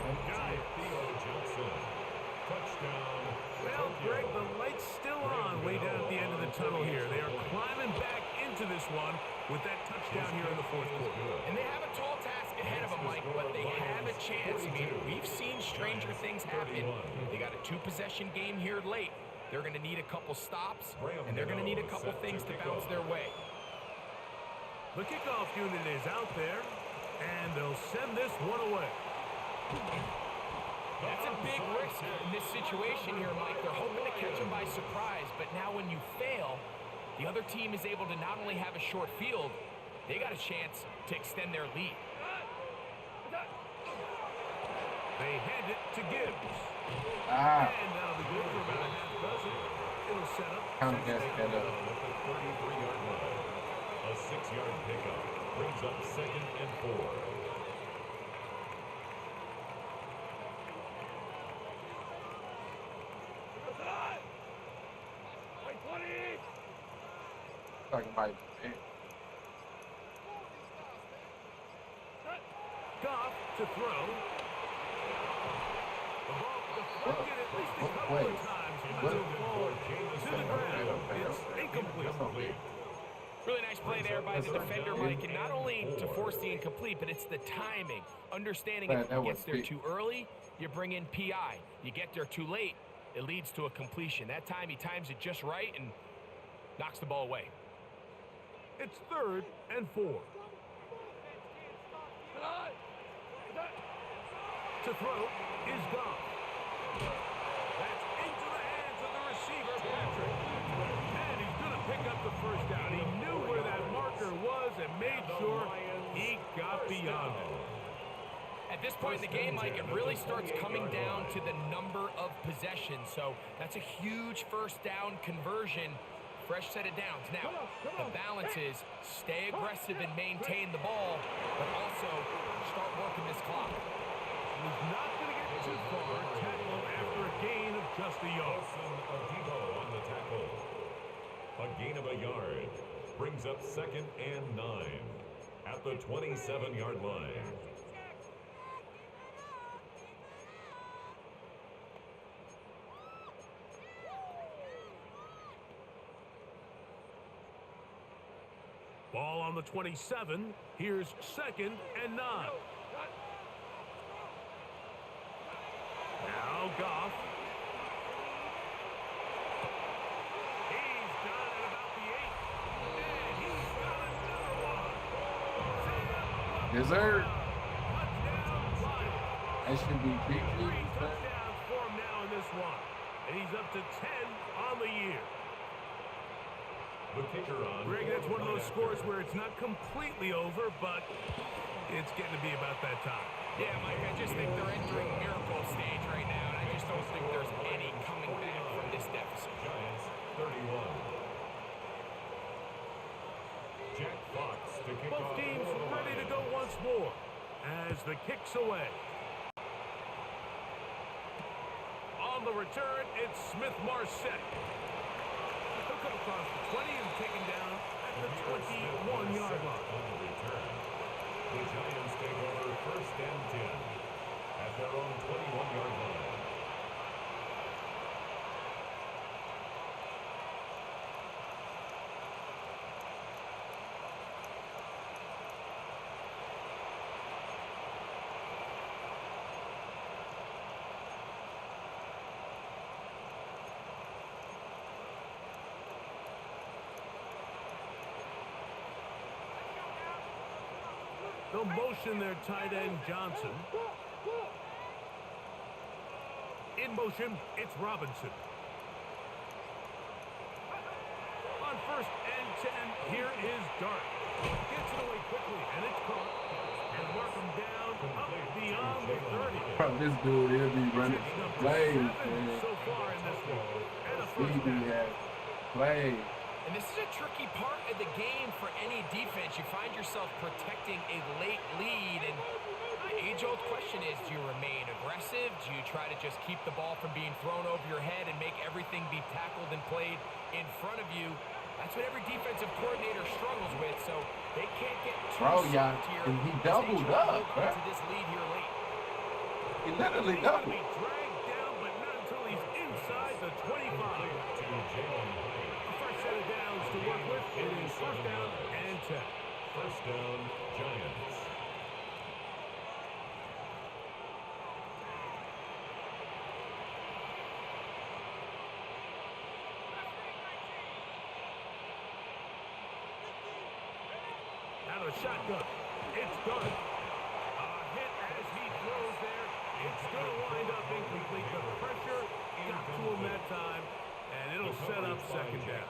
Well, Greg, the light's still on way down at the end of the tunnel here. They are climbing back into into this one with that touchdown here in the fourth quarter. And they have a tall task ahead of them, Mike, but they have a chance. I mean, we've seen stranger things happen. They got a two-possession game here late. They're going to need a couple stops, and they're going to need a couple things to bounce their way. The kickoff unit is out there, and they'll send this one away. That's a big risk in this situation here, Mike. They're hoping to catch them by surprise, but now when you fail, the other team is able to not only have a short field, they got a chance to extend their lead. They hand it to Gibbs. Ah. And that'll be good for about a half dozen. It'll set up. Count against that up. At the 33-yard line. A 6-yard pickup brings up 2nd and 4. Talking about Goff to throw. The ball deflected at least a couple of times. But it'll fall to the ground. It's incomplete. Really nice play there by the defender, Mike, and not only to force the incomplete, but it's the timing. Understanding if it gets there too early, you bring in PI. You get there too late, it leads to a completion. That time he times it just right and knocks the ball away. It's 3rd and 4. To throw is Goff. That's into the hands of the receiver, Patrick. And he's going to pick up the first down. He knew where that marker was and made sure he got beyond it. At this point in the game, Mike, it really starts coming down to the number of possessions. So that's a huge first down conversion. Fresh set of downs. Now, the balance is stay aggressive and maintain the ball, but also start working this clock. He's not going to get too far. Tackle after a gain of just a yard. On the tackle. A gain of a yard brings up 2nd and 9 at the 27-yard line. Ball on the 27. Here's 2nd and 9. Now Goff. He's got it about the 8. And he's got another one. Yes, sir. Touchdown, Lions. That should be Three PG. touchdowns for him now in this one. And he's up to 10 on the year. The kicker on. Greg, that's one of those scores where it's not completely over, but it's getting to be about that time. Yeah, Mike, I just think they're entering miracle stage right now, and I just don't think there's any coming back from this deficit. Giants 31. Jack Fox to kick Both off. teams ready to go once more as the kick's away. On the return, it's Smith-Marset. He'll come across the 20 and taken down at the 21-yard line. On the return, the Giants take over 1st and 10 at their own 21-yard line. They'll motion their tight end, Johnson. In motion, it's Robinson. On 1st and 10, here is Dart. Gets it away quickly, and it's caught. And mark him down up beyond the 30. Bro, this dude, he'll be running It's number plays, 7 man. so far in this one. And a He first be down. had plays. And this is a tricky part of the game for any defense. You find yourself protecting a late lead, and the age-old question is, do you remain aggressive? Do you try to just keep the ball from being thrown over your head and make everything be tackled and played in front of you? That's what every defensive coordinator struggles with, so they can't get too Bro, yeah, soft here and he as they doubled try to up, hold bro. on to this lead here late. He literally He's gonna doubled. be dragged down, but not until he's inside the 25. To Jalen Hyatt. A first set of of downs to work with. It is first down and 10. First down, Giants. Out of the shotgun. It's done. A hit as he throws there. It's going to wind up incomplete. The pressure got to him that time, and it'll set up second down.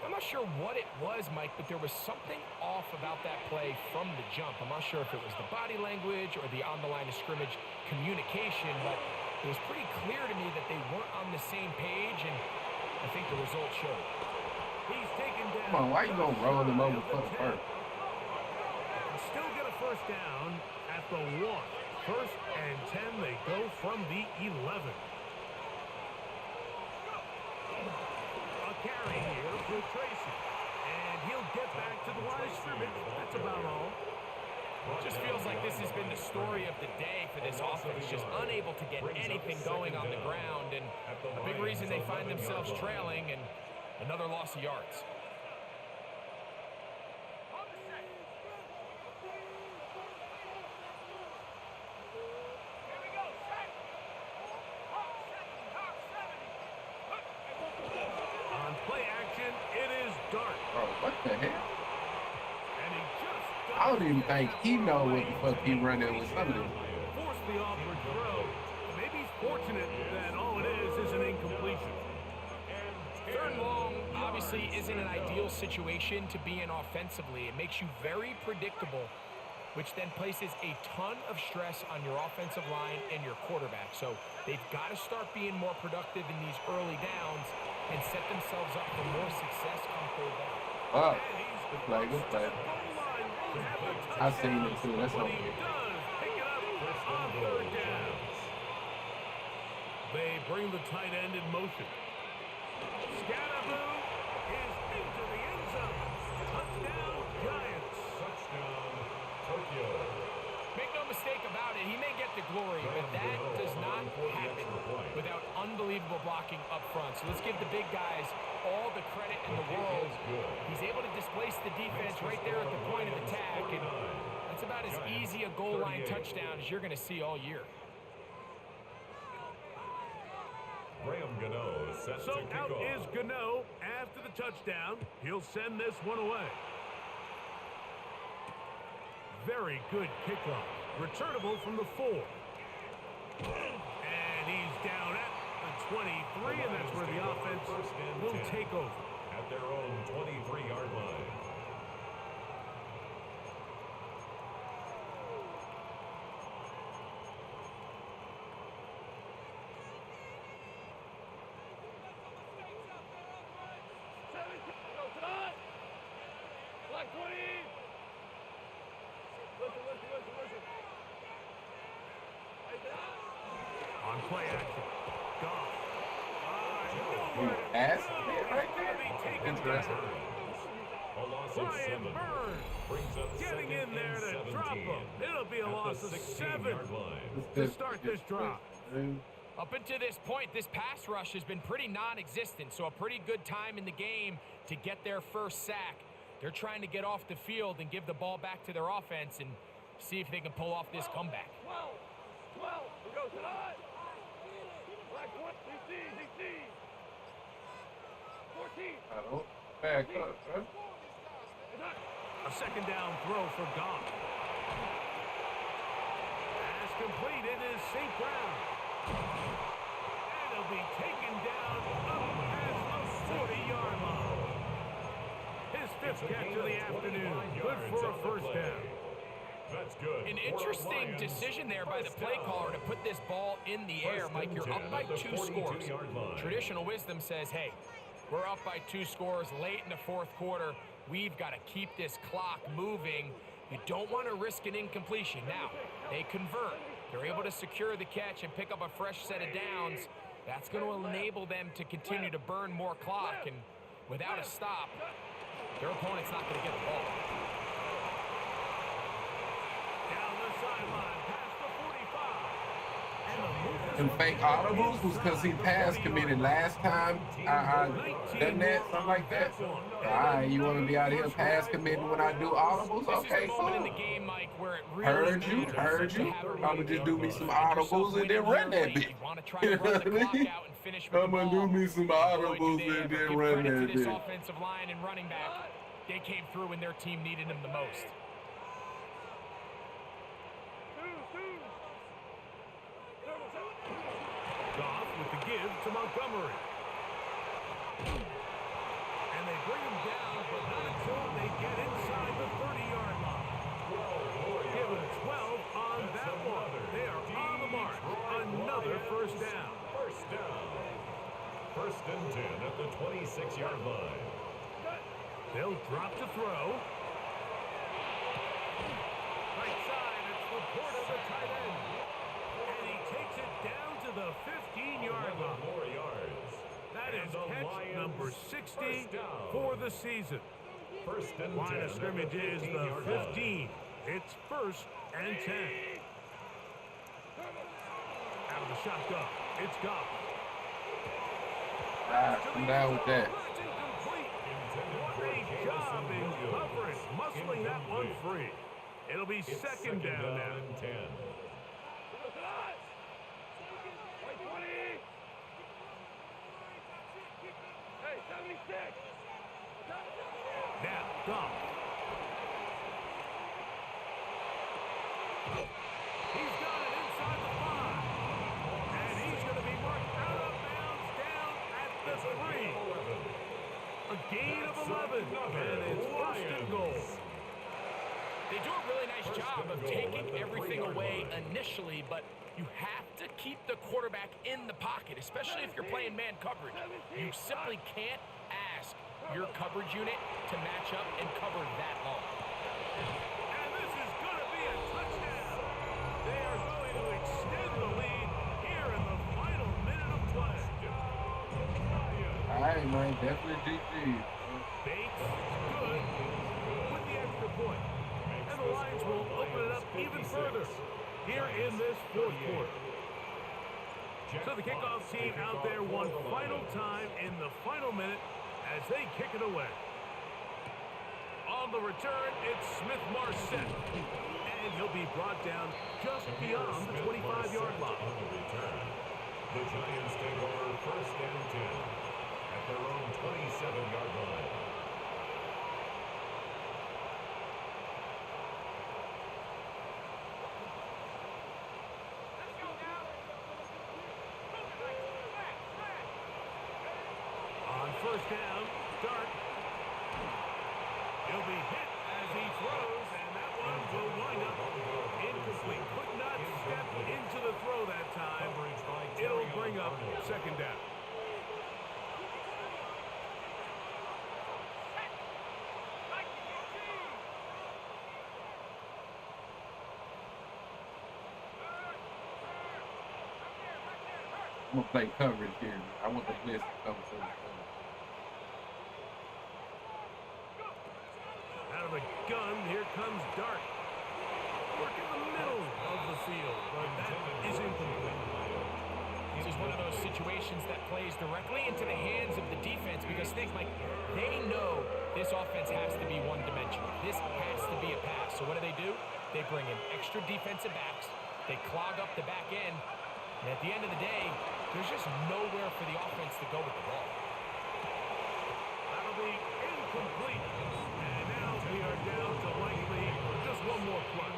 I'm not sure what it was, Mike, but there was something off about that play from the jump. I'm not sure if it was the body language or the on-the-line of scrimmage communication, but it was pretty clear to me that they weren't on the same page, and I think the result showed. He's taken down. Come on, why you gonna roll him over for the first? Still get a first down at the 1. First and 10, they go from the 11. A carry here for Tracy. And he'll get back to the line of scrimmage. That's about all. It just feels like this has been the story of the day for this offense, just unable to get anything going on the ground, and a big reason they find themselves trailing and another loss of yards. On play action, it is Dart. Bro, what the hell? And he just I don't even think he know what the fuck he running with some of this. forced the awkward throw. Maybe he's fortunate that all it is an incompletion. Third and long obviously isn't an ideal situation to be in offensively. It makes you very predictable, which then places a ton of stress on your offensive line and your quarterback. So they've got to start being more productive in these early downs and set themselves up for more success on third down. Fuck. Good play, good play. I seen it too. That's But okay. he does pick it up on third down. They bring the tight end in motion. Scatterboo is into the end zone. Touchdown, Giants. Touchdown, Tokyo. Make no mistake about it, he may get the glory, but that does not happen without unbelievable blocking up front. So let's give the big guys all the credit in the world. He's able to displace the defense right there at the point of attack, and that's about as easy a goal line touchdown as you're going to see all year. Graham Gano set So to kick out off. is Gano after the touchdown. He'll send this one away. Very good kickoff. Returnable from the 4. And he's down at the 23, and that's where the offense will take over. At their own 23-yard line. On play action. Goff. Ass right there. Interesting. A loss of Brian 7. Burns Brings up getting second in there and to 17. drop him. It'll be a At loss the of 7 16-yard line. to start this drive. Up until this point, this pass rush has been pretty non-existent, so a pretty good time in the game to get their first sack. They're trying to get off the field and give the ball back to their offense and see if they can pull off this comeback. 12. We go tonight. Black one. DC. 14. I don't back up, bro. A second down throw for Goff. Pass complete. It is St. Brown. And he'll be taken down up past the 40-yard line. His fifth catch of the afternoon. Good for a first down. That's good. An for interesting Lions. decision there by the First play down. caller to put this ball in the air. First Mike, and you're 10 up by at the 2 scores. 42-yard line. Traditional wisdom says, hey, we're up by 2 scores late in the fourth quarter. We've got to keep this clock moving. You don't want to risk an incompletion. Now, they convert. They're able to secure the catch and pick up a fresh set of downs. That's going to enable them to continue to burn more clock. And without a stop, their opponent's not going to get the ball. Down the sideline, past the 45. And the movement them fake audibles was because he pass committed last time I done that, something like that. All right, you want to be out here pass committing when I do audibles? Okay, cool. Heard you. I'm gonna just do me some audibles and then run that bitch. You know what I mean? I'm gonna do me some audibles and then run that bitch. Offensive line and running back, they came through when their team needed them the most. Goff with the give to Montgomery. And they bring him down, but not until they get inside the 30-yard line. Give him 12 on that one. They are on the mark. Another first down. First and 10 at the 26-yard line. They'll drop to throw. Right side, it's Laporta, the tight end. And he takes it down to the 15-yard line. More yards. That is catch number 60 for the season. First and 10. Line of scrimmage is the 15. It's first and 10. Out of the shotgun, it's Goff. I'm down with that. What a job in coverage, muscling that one free. It'll be second down now. 10. Now, Goff. He's got it inside the 5. And he's going to be marked out of bounds down at the 3. A gain of 11. And it's first and goal. They do a really nice job of taking everything away initially, but you have to keep the quarterback in the pocket, especially if you're playing man coverage. You simply can't ask your coverage unit to match up and cover that long. And this is going to be a touchdown. They are going to extend the lead here in the final minute of play. All right, man, definitely GG. Bates, good, with the extra point. And the Lions will open it up even further here in this fourth quarter. So the kickoff team out there one final time in the final minute as they kick it away. On the return, it's Smith-Marset. And he'll be brought down just beyond the 25-yard line. On the return, the Giants take over first and 10 at their own 27-yard line. First down, Dart. He'll be hit as he throws, and that one will wind up incomplete. Could not step into the throw that time. It'll bring up second down. I'm gonna play coverage here. I want the blitz to come through. Out of the gun, here comes Dart. Work in the middle of the field, but that is incomplete. This is one of those situations that plays directly into the hands of the defense because think like they know this offense has to be one-dimensional. This has to be a pass. So what do? They bring in extra defensive backs. They clog up the back end. And at the end of the day, there's just nowhere for the offense to go with the ball. That'll be incomplete. And now we are down to likely just one more play.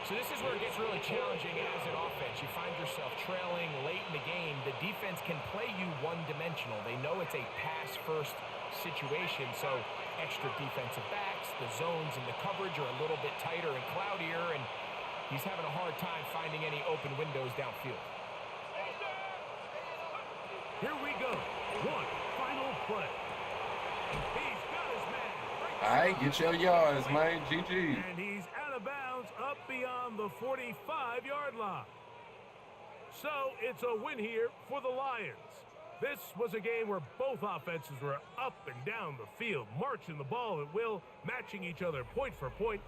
So this is where it gets really challenging as an offense. You find yourself trailing late in the game. The defense can play you one-dimensional. They know it's a pass-first situation, so extra defensive backs, the zones and the coverage are a little bit tighter and cloudier, and he's having a hard time finding any open windows downfield. Here we go. One final play. He's got his man. All right, get your yards, man. GG. And he's out of bounds up beyond the 45-yard line. So it's a win here for the Lions. This was a game where both offenses were up and down the field, marching the ball at will, matching each other point for point.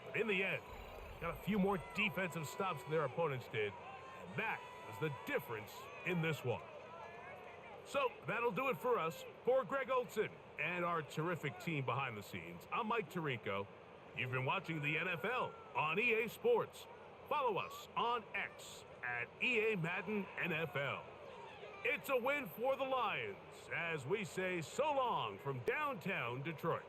But in the end, got a few more defensive stops than their opponents did. And that the difference in this one. So that'll do it for us. For Greg Olson and our terrific team behind the scenes, I'm Mike Tirico. You've been watching the NFL on EA Sports. Follow us on X at EA Madden NFL. It's a win for the Lions as we say so long from downtown Detroit.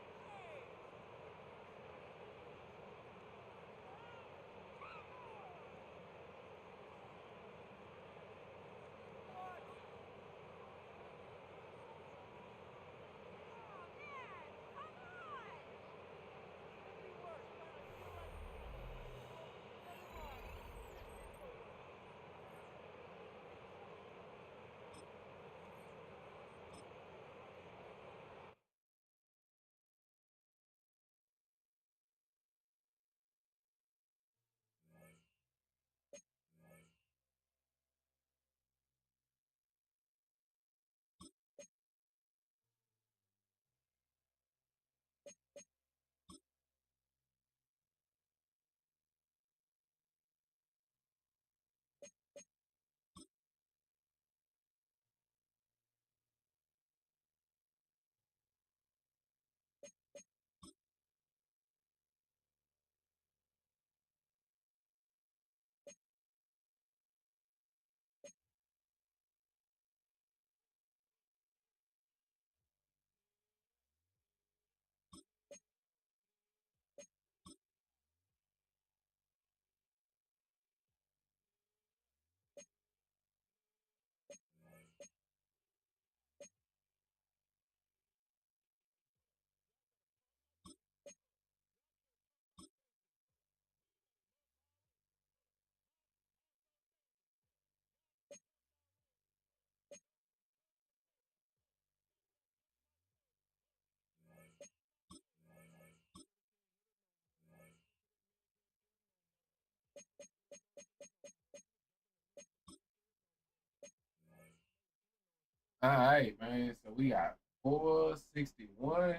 All right, man. So we got 461,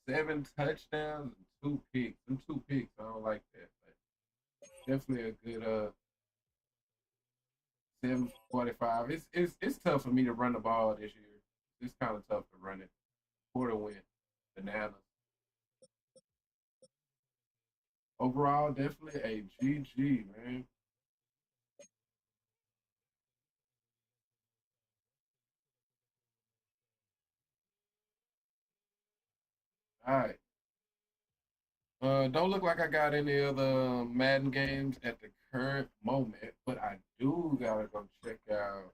7 touchdowns, and 2 picks. Them 2 picks, I don't like that, but definitely a good 745. It's tough for me to run the ball this year. It's kind of tough to run it. Quarter win, bananas. Overall, definitely a GG, man. All right. Don't look like I got any other Madden games at the current moment, but I do gotta go check out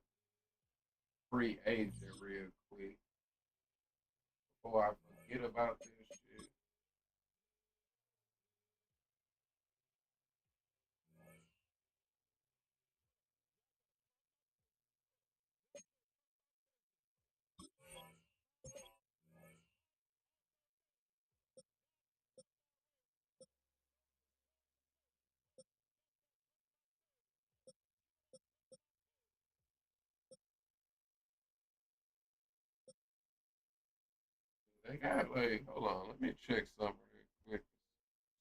free agent real quick before I forget about this shit. They got like, hold on, let me check something real quick.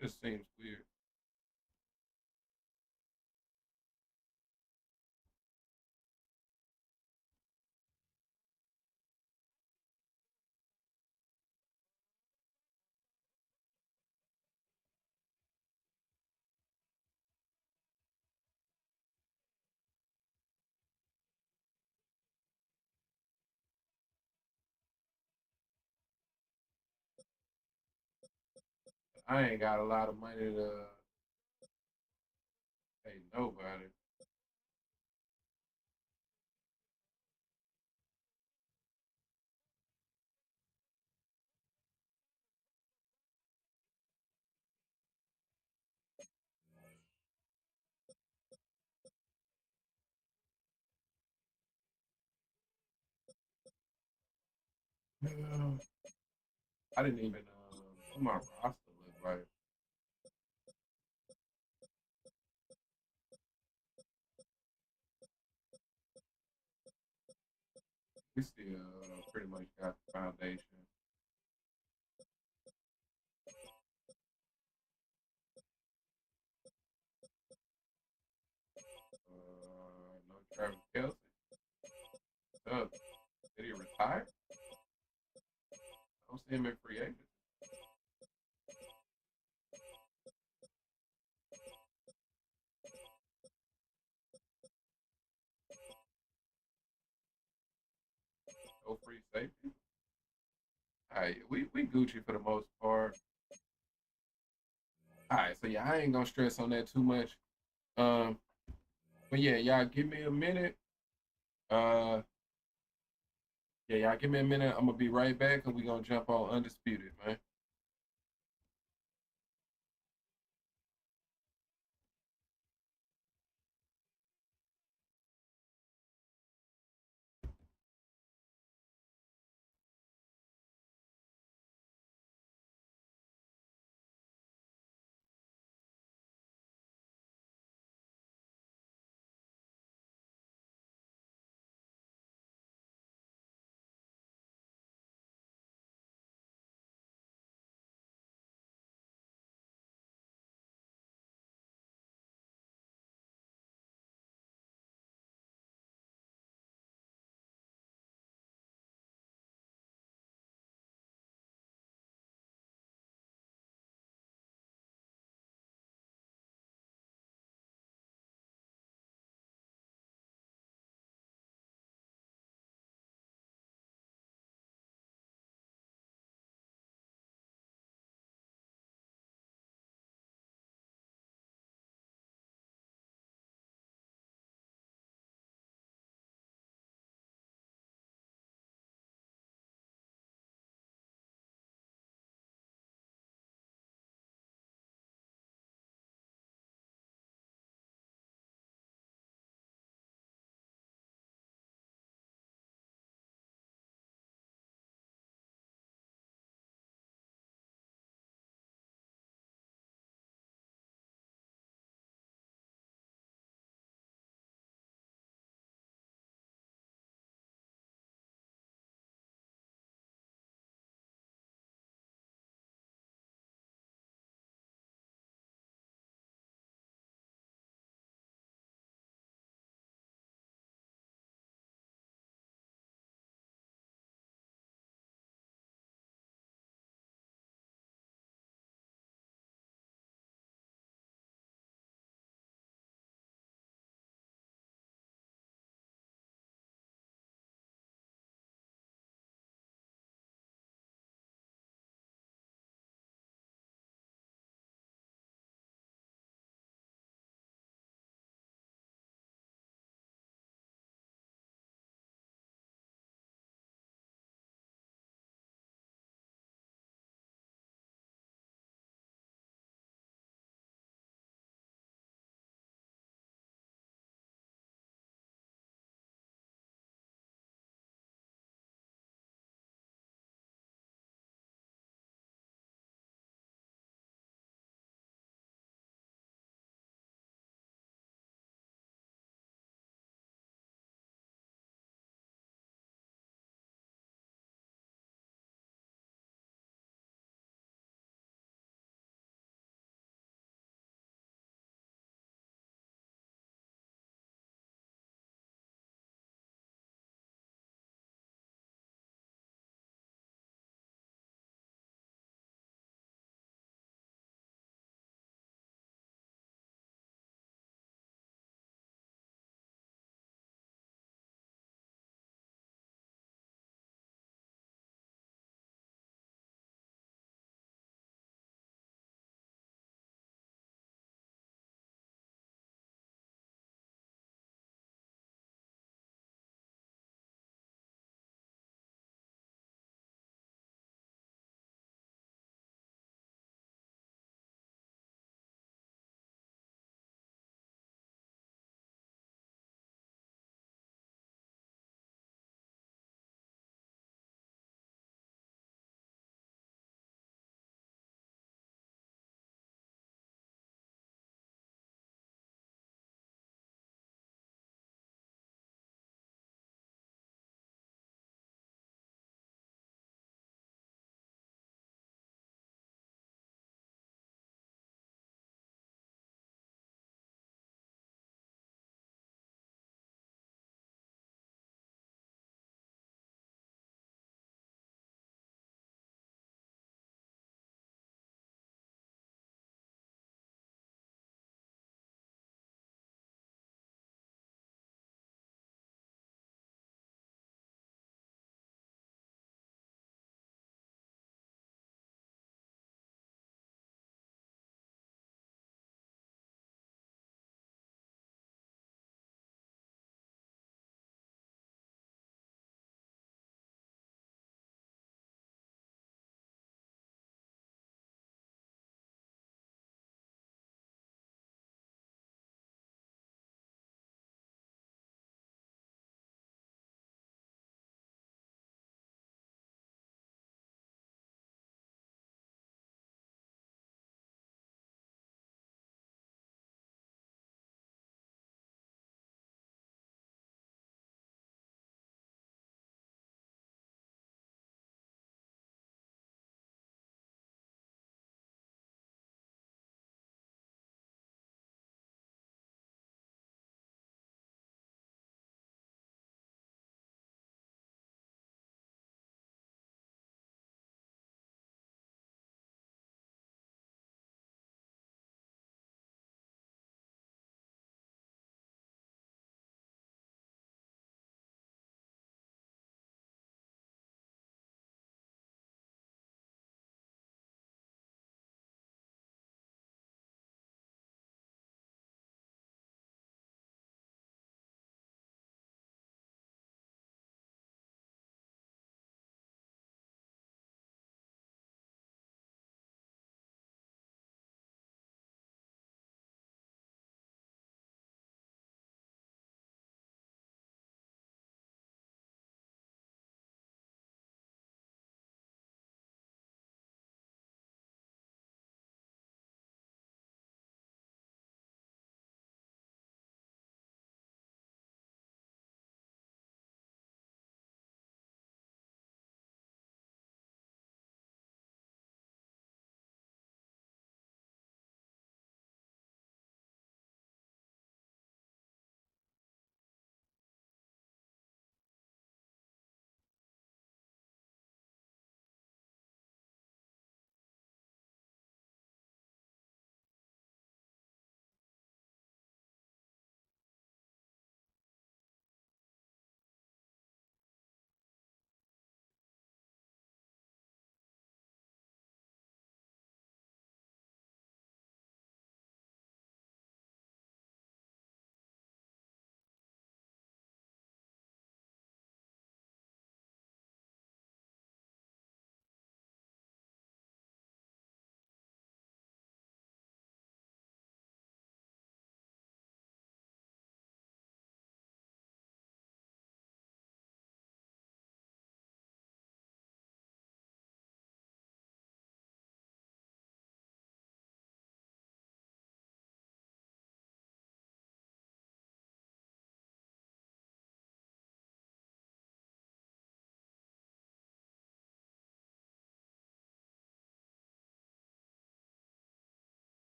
Just seems weird. I ain't got a lot of money to pay nobody. I didn't even what my roster look like. We still pretty much got the foundation. No Travis Did he retire? I don't see him in free agent. No free safety. All right, we Gucci for the most part. All right, so yeah, I ain't gonna stress on that too much. Um, but yeah, y'all give me a minute. Uh, yeah, y'all give me a minute. I'm gonna be right back, and we gonna jump on undisputed, man.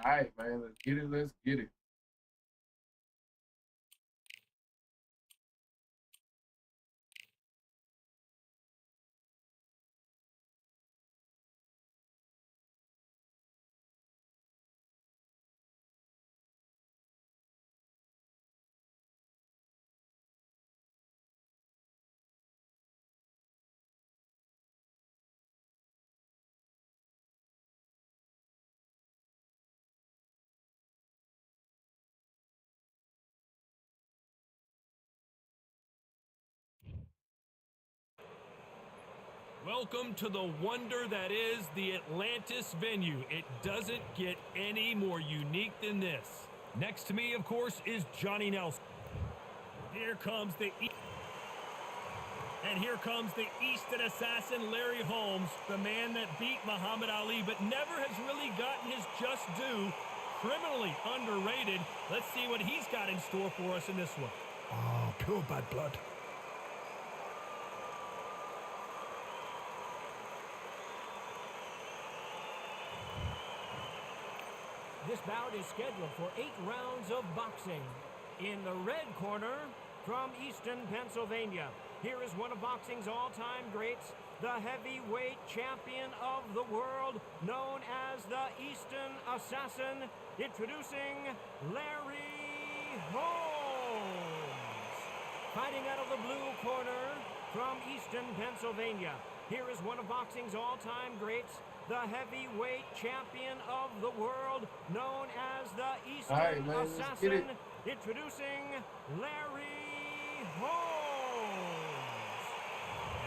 All right, man. Let's get it. Let's get it. Welcome to the wonder that is the Atlantis venue. It doesn't get any more unique than this. Next to me, of course, is Johnny Nelson. Here comes the Eastern assassin, Larry Holmes, the man that beat Muhammad Ali but never has really gotten his just due. Criminally underrated. Let's see what he's got in store for us in this one. Oh, pure bad blood. This bout is scheduled for 8 rounds of boxing. In the red corner, from Easton, Pennsylvania, here is one of boxing's all-time greats, the heavyweight champion of the world, known as the Easton Assassin, introducing Larry Holmes. Fighting out of the blue corner, from Easton, Pennsylvania, here is one of boxing's all-time greats, the heavyweight champion of the world, known as the Eastern Assassin, introducing Larry Holmes.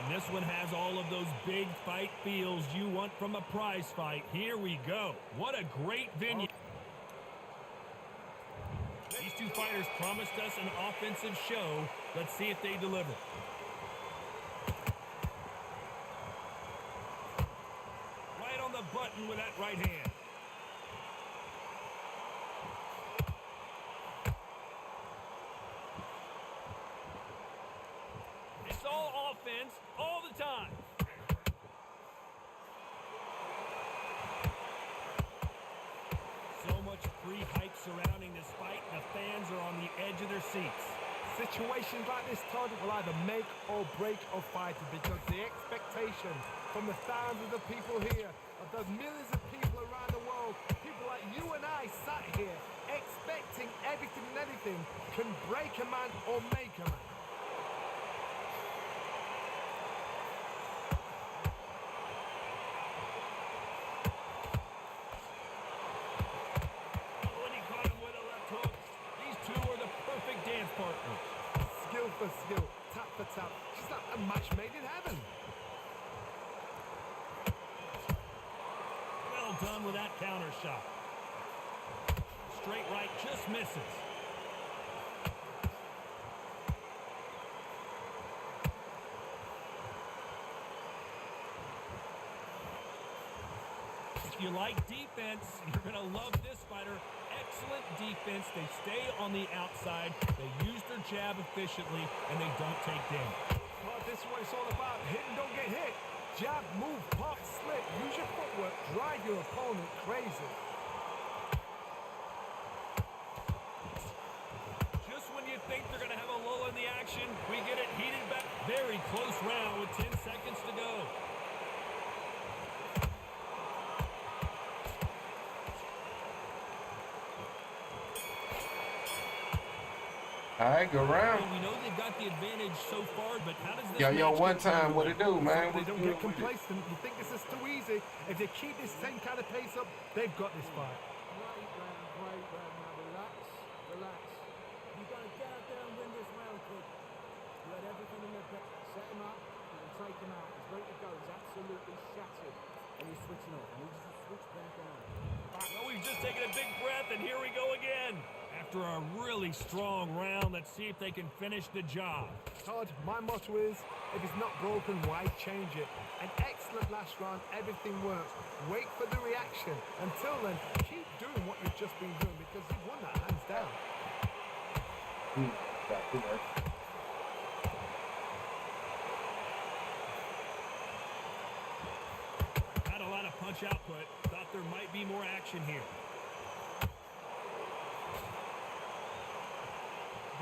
And this one has all of those big fight feels you want from a prize fight. Here we go. What a great venue. These two fighters promised us an offensive show. Let's see if they deliver. Button with that right hand. It's all offense all the time. So much pre-hype surrounding this fight. The fans are on the edge of their seats. Situations like this, Todd, will either make or break a fighter because the expectation from the thousands of people here, of those millions of people around the world, people like you and I sat here expecting everything and anything can break a man or make a man. When he caught him with a left hook. These two are the perfect dance partners. Skill for skill, tap for tap. She's like a match made in heaven. Well done with that counter shot. Straight right just misses. If you like defense, you're going to love this fighter. Excellent defense. They stay on the outside. They use their jab efficiently, and they don't take damage. Well, this is what it's all about. Hit and don't get hit. Jab, move, pop, slip. Use your footwork. Drive your opponent crazy. Just when you think they're going to have a lull in the action, we get it heated back. Very close round with 10 seconds to go. All right, go round. We know they've got the advantage so far, but how does this Yo, match one get time, what underway? it do, man? They What's don't good get with it? complacent. You think this is too easy. If they keep this same kind of pace up, they've got this fight. Great round. Now relax. You got to get out there and win this round, kid. You had everything in your back. Set him up, you can take him out. He's ready to go. He's absolutely shattered. And he's switching off. He needs to switch back on. Well, we've just taken a big breath, and here we go again. After a really strong round, let's see if they can finish the job. Todd, my motto is, if it's not broken, why change it? An excellent last round, everything works. Wait for the reaction. Until then, keep doing what you've just been doing because you've won that hands down. Had a lot of punch output. Thought there might be more action here.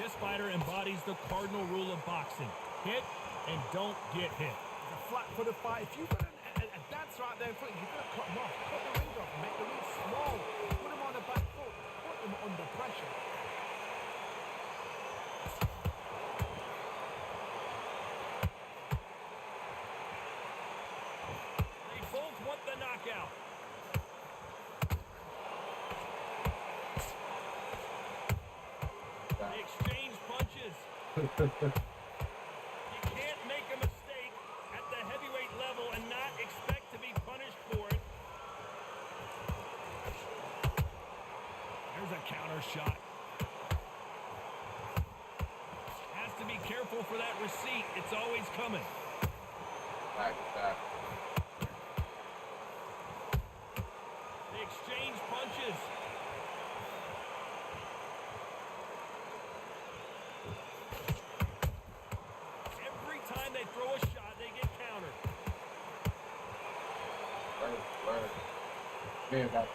This fighter embodies the cardinal rule of boxing. Hit and don't get hit. It's a flat-footed fight. If you've got a dance right there in front, you've got to cut him off. Cut the ring off. Make the ring small. Put him on the back foot. Put him under pressure. They both want the knockout. They exchange punches. You can't make a mistake at the heavyweight level and not expect to be punished for it. There's a counter shot. Has to be careful for that receipt. It's always coming. Back. They exchange punches. Every time they throw a shot, they get countered. Word. Man, back.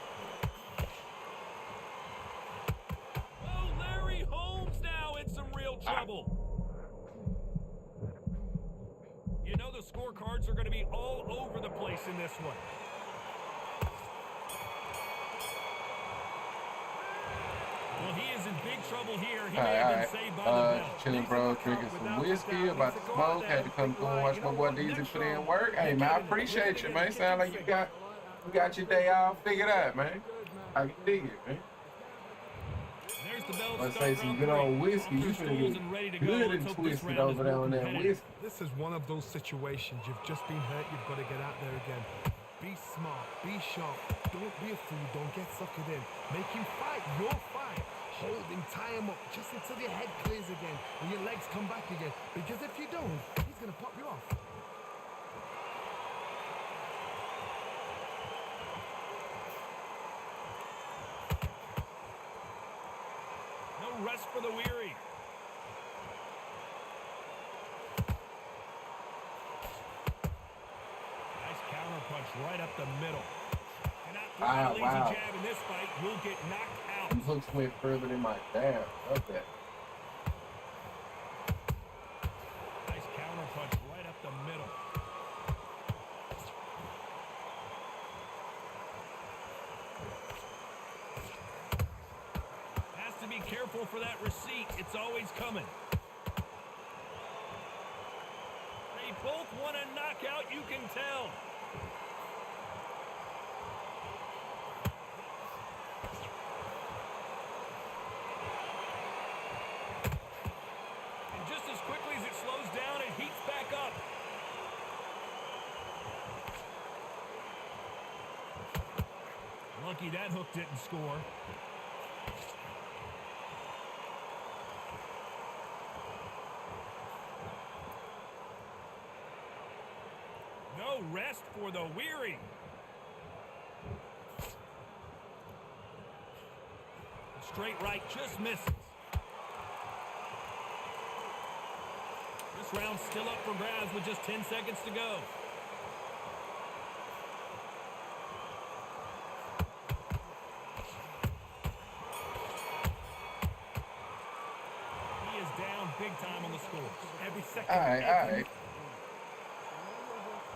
Oh, Larry Holmes now in some real trouble. You know the scorecards are going to be all over the place in this one. Well, he is in big trouble here. He may have been saved by the bell. Chilling, bro, drinking some whiskey, about to smoke. Had to come through and watch my boy Deezy put in work. Hey, man, I appreciate you, man. Sound like you got your day all figured out, man. I can dig it, man. There's the bell. Let's say some good old whiskey. You finna get good and twisted over there on that whiskey. This is one of those situations. You've just been hurt. You've got to get out there again. Be smart. Be sharp. Don't be a fool. Don't get suckered in. Make him fight your fight. Hold him, tie him up just until your head clears again and your legs come back again. Because if you don't, he's going to pop you off. No rest for the weary. Nice counter punch right up the middle. Cannot throw a lazy jab in this fight. You'll get knocked out. These hooks went further than my dab. Love that. Nice counter punch right up the middle. Has to be careful for that receipt. It's always coming. They both want a knockout, you can tell. And just as quickly as it slows down, it heats back up. Lucky that hook didn't score. No rest for the weary. Straight right just misses. This round's still up for grabs with just 10 seconds to go. He is down big time on the scores. Every second. All right.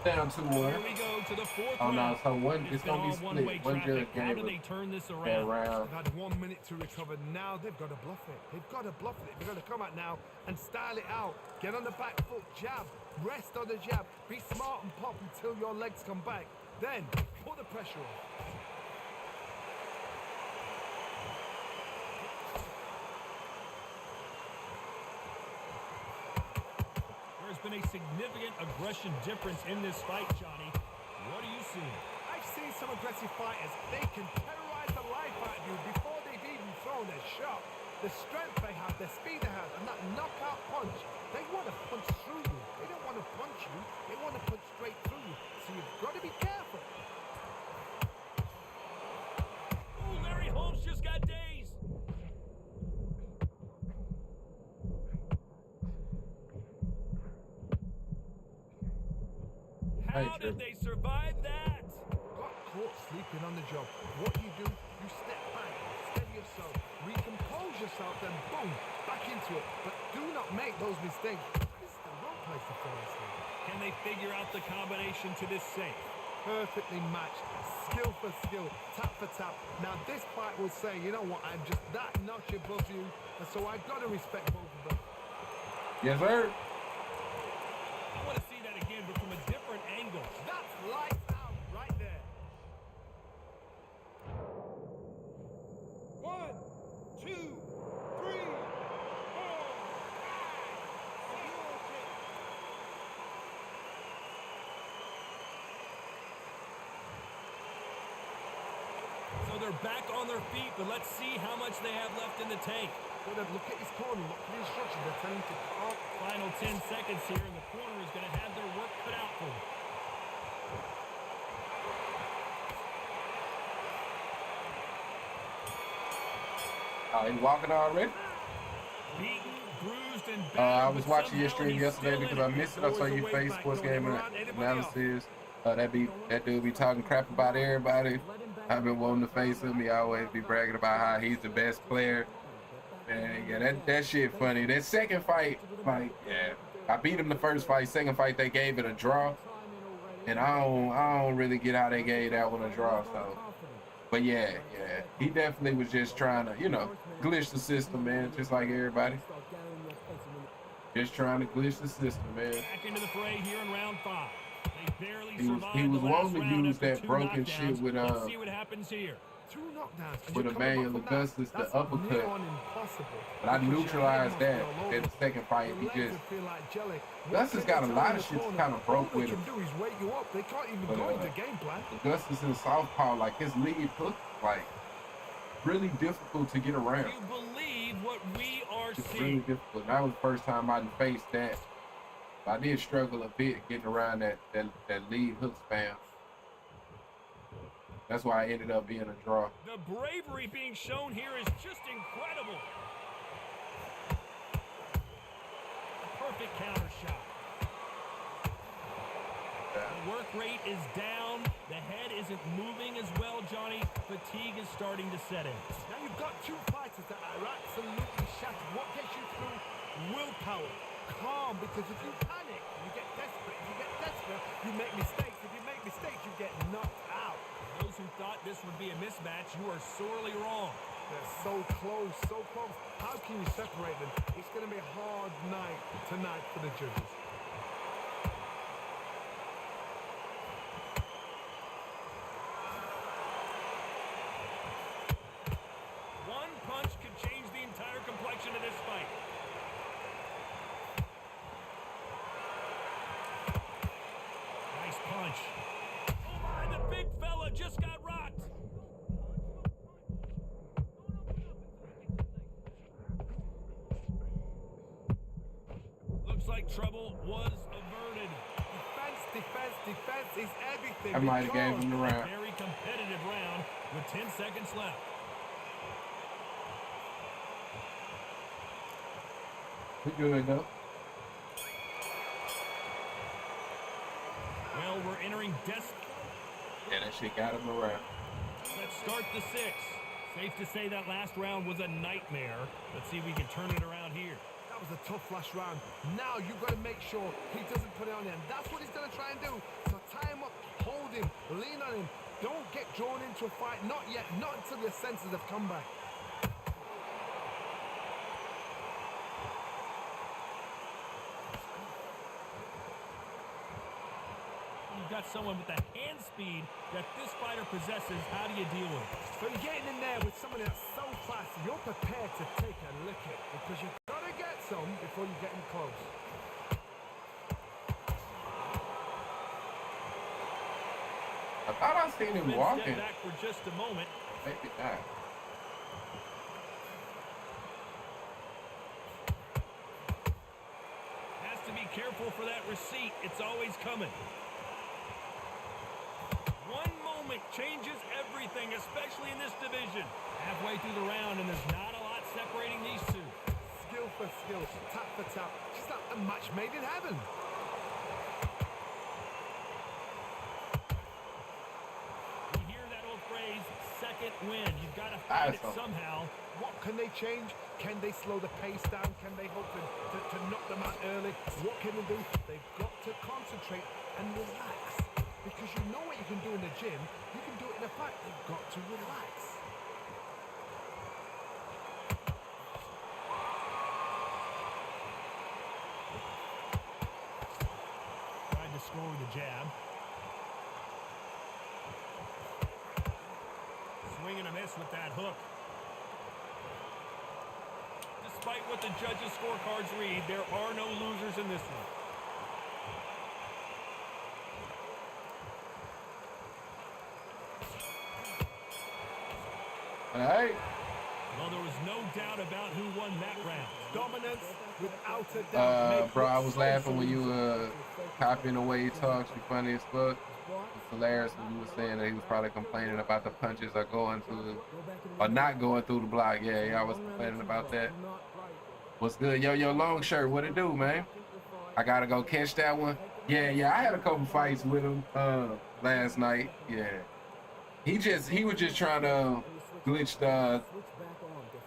Down 2-1. Here we go to the fourth Oh, no, round. so one, it's It's going to be all one-way split. One traffic. judge How gave do they it turn this that around? round. They've had 1 minute to recover. Now they've got to bluff it. They've got to bluff it. They've got to come out now and style it out. Get on the back foot, jab, rest on the jab. Be smart and pop until your legs come back. Then put the pressure on. There's been a significant aggression difference in this fight, Johnny. What are you seeing? I've seen some aggressive fighters. They can terrorize the life out of you before they've even thrown a shot. The strength they have, the speed they have, and that knockout punch, they want to punch through you. They don't want to punch you. They want to punch straight through you. So you've got to be careful. Oh, Larry Holmes just got dazed. How did they survive that? Got caught sleeping on the job. What you do, you step back, steady yourself, recompose yourself, then boom, back into it. But do not make those mistakes. This is the wrong place to fall asleep. Can they figure out the combination to this safe? Perfectly matched, skill for skill, tap for tap. Now this fight will say, you know what, I'm just that notch above you, and so I've got to respect both of them. Yes, sir. I want to see that again, but from a different angle. That's lights out right there. 1, 2, 3, 4, 5, 6, So they're back on their feet, but let's see how much they have left in the tank. Good, look at his corner, look at the instructions. They're telling him to cut. Final 10 seconds here, and the corner is going to have their work cut out for them. Oh, he's walking already? Beaten, bruised, and I battered, was but watching your somehow stream he's yesterday still because in I it. missed it. I saw you face sports game analysis. That dude be talking crap about everybody. I've been wanting to face him. He always be bragging about how he's the best player. Man, yeah, that shit funny. That second fight, like, yeah, I beat him the first fight. Second fight, they gave it a draw, and I don't really get how they gave that one a draw. So, but yeah, he definitely was just trying to, glitch the system, man, just like everybody. Just trying to glitch the system, man. Back into the fray here in round 5. They barely He was survived the last wanting to round use after that 2 broken knockdowns. shit with Let's see what happens here. 2 knockdowns. And with you're coming Emmanuel back from Augustus, that. the uppercut. Near on impossible. But I Because your neutralized head that must be all in the over. second fight. Your He legs just feel like jelly. Augustus Once got a they lot get of in shit the corner, kind of broke all with they him. can do is wake you up. They can't even But, go into game plan. Augustus in southpaw, like his lead hook, like really difficult to get around. You believe what we are It's really seeing. difficult. That was the first time I faced that. I did struggle a bit getting around that lead hook spam. That's why I ended up being a draw. The bravery being shown here is just incredible. A perfect counter shot. The work rate is down. The head isn't moving as well, Johnny. Fatigue is starting to set in. Now you've got 2 fighters that are absolutely shattered. What gets you through? Willpower. Calm, because if you panic, you get desperate. If you get desperate, you make mistakes. If you make mistakes, you get knocked out. Those who thought this would be a mismatch, you are sorely wrong. They're so close, so close. How can you separate them? It's going to be a hard night tonight for the judges. One punch could change the entire complexion of this fight. Nice punch. Oh my, the big fella just got rocked. Looks like trouble was averted. Defense is everything. I might have gave him the A round. very competitive round with 10 seconds left. We good though. Well, we're entering Yeah, that shit got him around. Let's start the 6. Safe to say that last round was a nightmare. Let's see if we can turn it around here. That was a tough last round. Now you've got to make sure he doesn't put it on him. That's what he's going to try and do. So tie him up, hold him, lean on him. Don't get drawn into a fight. Not yet. Not until your senses have come back. You've got someone with the hand speed that this fighter possesses. How do you deal with it? So you're getting in there with someone that's so fast, you're prepared to take a licking because you've got to get some before you get in close. I thought I seen him Then walking. step back for just a moment. Maybe not. Has to be careful for that receipt. It's always coming. One moment changes everything, especially in this division. Halfway through the round, and there's not a lot separating these two. Skill for skill, tap for tap. Just like a match made in heaven. We hear that old phrase, second can't win. You've got to find it somehow. What can they change? Can they slow the pace down? Can they hope to knock them out early? What can they do? They've got to concentrate and relax. Because you know what you can do in the gym, you can do it in the fight. They've got to relax. Tried to score with a jab. Swing and a miss with that hook. Despite what the judges' scorecards read, there are no losers in this one. Hey. Well, there was no doubt about who won that round. Dominance without a doubt. Bro, I was laughing when you copying the way he talks. You funny as fuck. It's hilarious when you were saying that he was probably complaining about the punches are going through, or not going through the block. Yeah, I was complaining about that. What's good? Yo, long shirt. What it do, man? I gotta go catch that one. Yeah, I had a couple fights with him last night. Yeah. He was just trying to glitch the,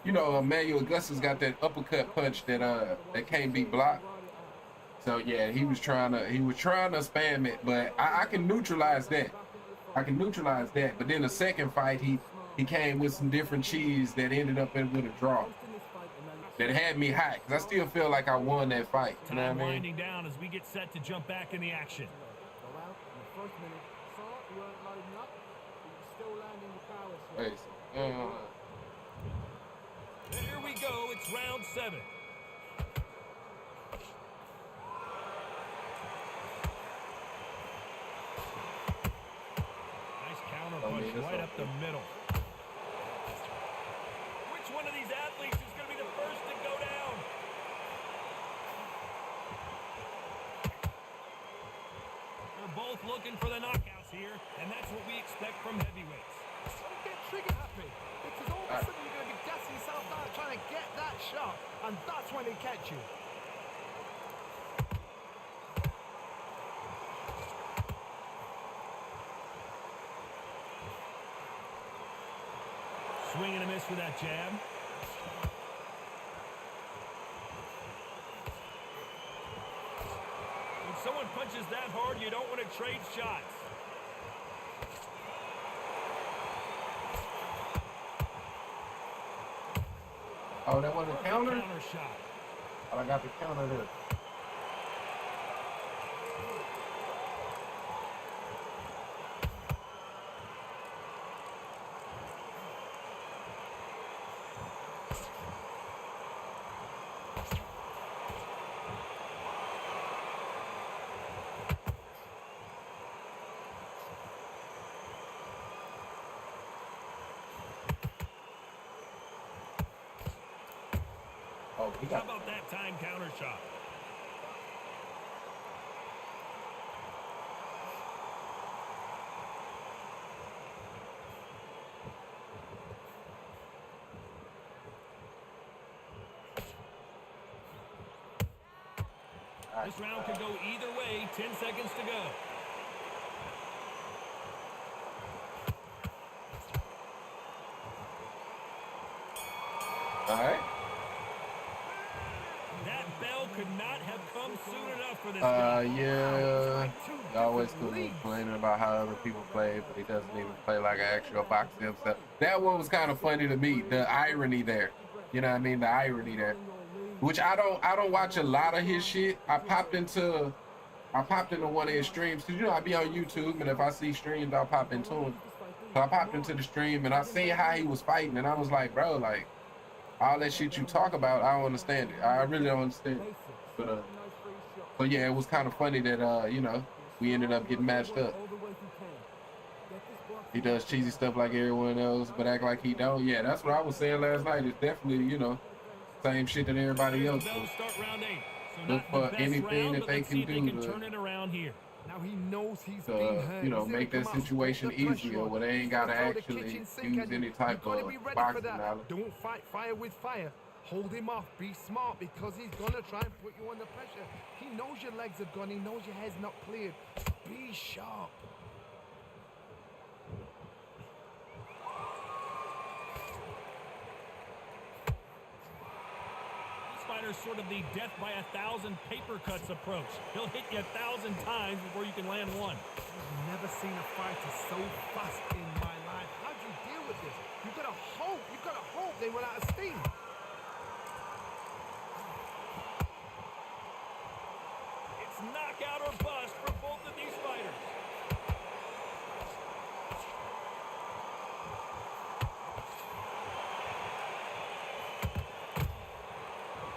Emmanuel Augustus got that uppercut punch that can't be blocked. So yeah, he was trying to spam it, but I can neutralize that. But then the second fight, he came with some different cheese that ended up with a draw. That had me hot, because I still feel like I won that fight. You know what I mean? Winding down as we get set to jump back in the action. Hey, Here we go. It's round 7. Nice counter punch right up the middle. Which one of these athletes is going to be the first to go down? They're both looking for the knockouts here, and that's what we expect from heavyweights. Don't get trigger happy. Because all of a sudden you're going to be gassing yourself down trying to get that shot, and that's when they catch you. Swing and a miss with that jab. When someone punches that hard, you don't want to trade shots. Oh, that wasn't a counter? Counter shot. Oh, I got the counter there. Oh, he How got about that time counter shot? This round could go either way. 10 seconds to go. all right. That bell could not have come soon enough for this guy. Yeah. He always complaining about how other people play, but he doesn't even play like an actual boxer himself. That one was kind of funny to me. The irony there. You know what I mean? The irony there. Which I don't watch a lot of his shit. I popped into one of his streams, because I be on YouTube, and if I see streams, I'll pop into them. So I popped into the stream and I seen how he was fighting, and I was like, bro, like, all that shit you talk about, I don't understand it. I really don't understand it. But yeah, it was kind of funny that we ended up getting matched up. He does cheesy stuff like everyone else, but act like he don't. Yeah, that's what I was saying last night. It's definitely, same shit that everybody else does. Look for anything that they can do turn it around here. Now he knows he's being hurt. Make that situation easier where they ain't gotta actually use any type of boxing knowledge. Don't fight fire with fire. Hold him off. Be smart, because he's gonna try and put you under pressure. He knows your legs are gone. He knows your head's not cleared. Be sharp. requires sort of the death by 1,000 paper cuts approach. He'll hit you 1,000 times before you can land one. I've never seen a fighter so fast in my life. How do you deal with this? You've got to hope they run out of steam. It's knockout or bust for both of these fighters.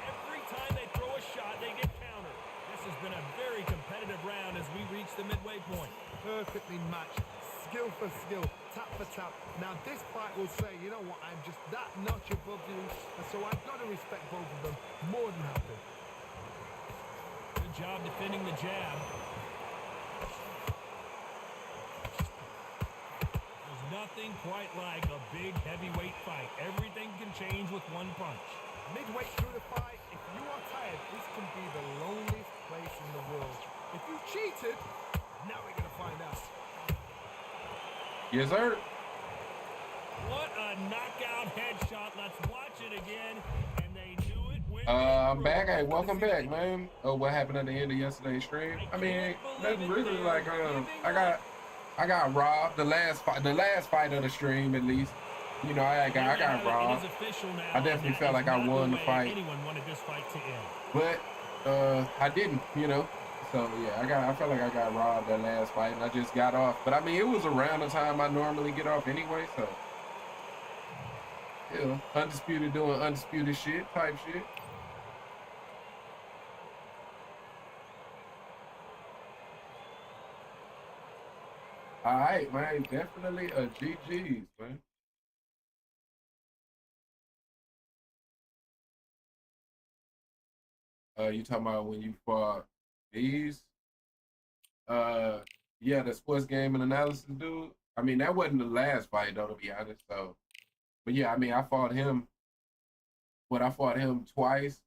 Every time they throw a shot, they get countered. This has been a very competitive round as we reach the midway point. Perfectly matched, skill for skill, tap for tap. Now this fight will say, you know what, I'm just that notch above you, and so I've got to respect both of them more than happy. Good job defending the jab. There's nothing quite like a big heavyweight fight. Everything can change with one punch. Midway through the fight, if you are tired, this can be the loneliest place in the world. If you cheated, now we're going to find out. Yes, sir. What a knockout headshot. Let's watch it again. And they do it when I'm back. Hey, welcome back, man. Oh, what happened at the end of yesterday's stream? I mean, that's really like I got robbed the last fight of the stream, at least. You know, I got robbed. I definitely felt like I won the fight. Anyone wanted this fight to end. But I didn't, you know. So yeah, I felt like I got robbed that last fight, and I just got off. But I mean, it was around the time I normally get off anyway. So yeah, undisputed doing undisputed shit type shit. All right, man, definitely a GG's, man. You talking about when you fought these? Yeah, the sports game and analysis dude. I mean, that wasn't the last fight though, to be honest. So, but yeah, I mean, I fought him twice.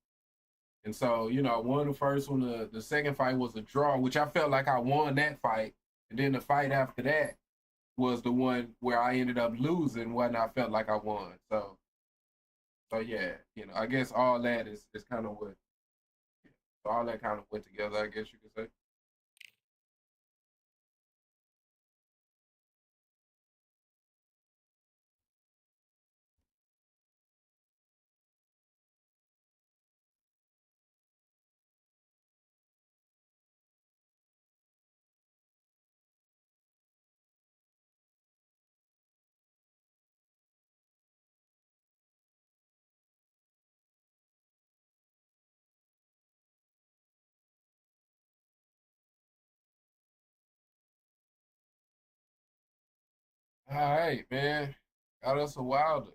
And so, you know, I won the first one. The second fight was a draw, which I felt like I won that fight. And then the fight after that was the one where I ended up losing when I felt like I won. So yeah, you know, I guess all that is kind of what, all that kind of went together, I guess you could say. All right, man. Got us a Wilder.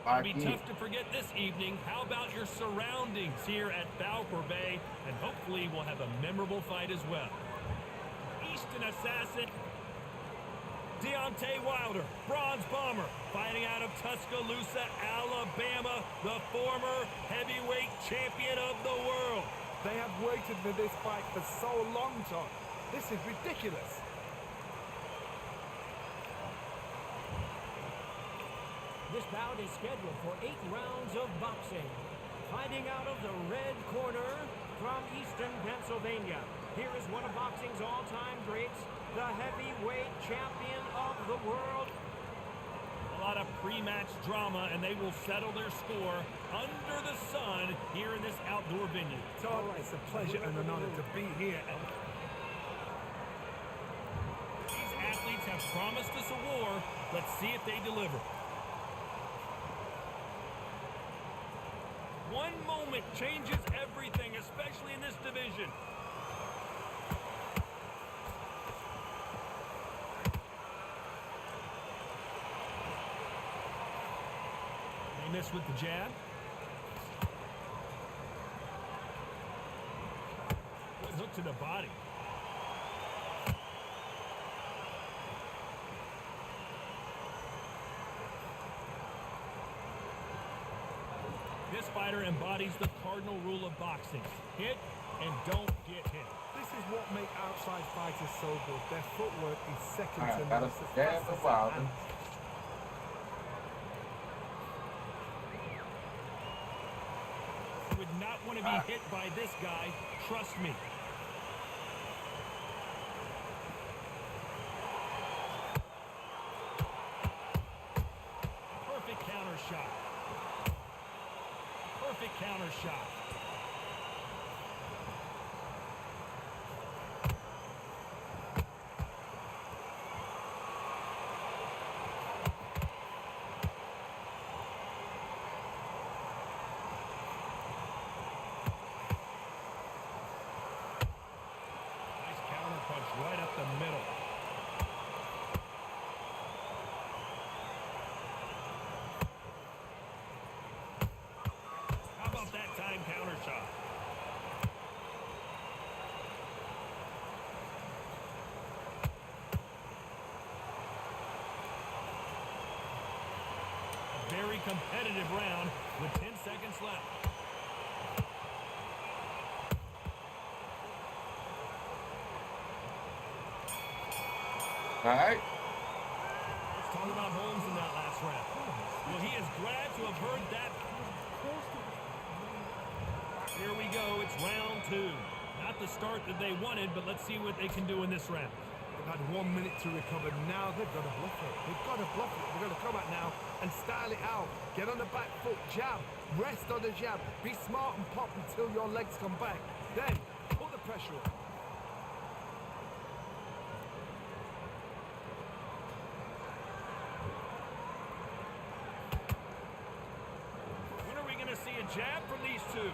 It'll be tough to forget this evening. How about your surroundings here at Valcour Bay? And hopefully we'll have a memorable fight as well. Easton Assassin, Deontay Wilder, bronze bomber, fighting out of Tuscaloosa, Alabama, the former heavyweight champion of the world. They have waited for this fight for so long, Tom. This is ridiculous. This bout is scheduled for 8 rounds of boxing. Fighting out of the red corner from Eastern Pennsylvania, here is one of boxing's all-time greats, the heavyweight champion of the world. A lot of pre-match drama, and they will settle their score under the sun here in this outdoor venue. Todd, it's a pleasure and an honor to be here. These athletes have promised us a war. Let's see if they deliver. One moment changes everything, especially in this division. They miss with the jab. Good hook to the body. This fighter embodies the cardinal rule of boxing. Hit and don't get hit. This This is what makes outside fighters so good. Their footwork is second All to right, got none. us It's as jab fast and as their Wilder. hands. Would not want to be hit by this guy. Trust me. Perfect counter shot. Perfect counter shot. Nice counter punch right up the middle. How about that time counter shot? A very competitive round with 10 seconds left. All right. Let's talk about Holmes in that last round. Well, he is glad to have heard that. Here we go. It's round two. Not the start that they wanted, but let's see what they can do in this round. They've had 1 minute to recover. Now they've got to bluff it. They've got to bluff it. They've got to come out now and style it out. Get on the back foot, jab. Rest on the jab. Be smart and pop until your legs come back. Then put the pressure on. When are we going to see a jab from these two?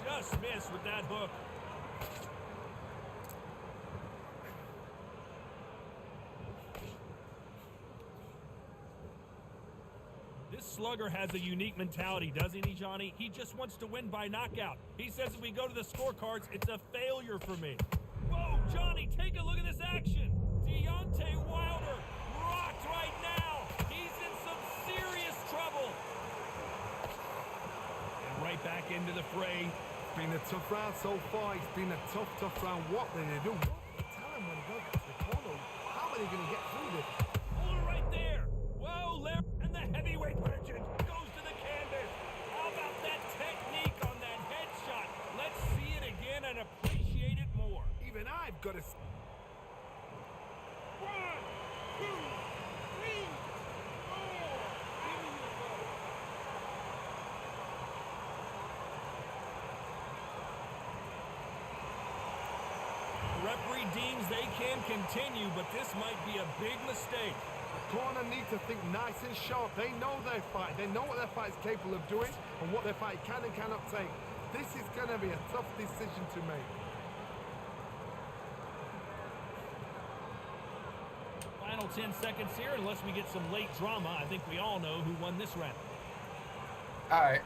Just missed with that hook. This slugger has a unique mentality, doesn't he, Johnny? He just wants to win by knockout. He says if we go to the scorecards, it's a failure for me. Whoa, Johnny, take a look at this action. Deontay Wilder rocked right now. He's in some serious trouble. And right back into the fray. It's been a tough round so far. It's been a tough round. What did they do? Tell him when he goes to the corner. How are they going to get through this? Hold it right there. Whoa, Larry. And the heavyweight legend goes to the canvas. How about that technique on that headshot? Let's see it again and appreciate it more. Even I've got to... 1, 2, 3, 4. Referee deems they can continue, but this might be a big mistake. The corner need to think nice and sharp. They know their fight. They know what their fight is capable of doing and what their fight can and cannot take. This is going to be a tough decision to make. Final 10 seconds here, unless we get some late drama. I think we all know who won this round. All right.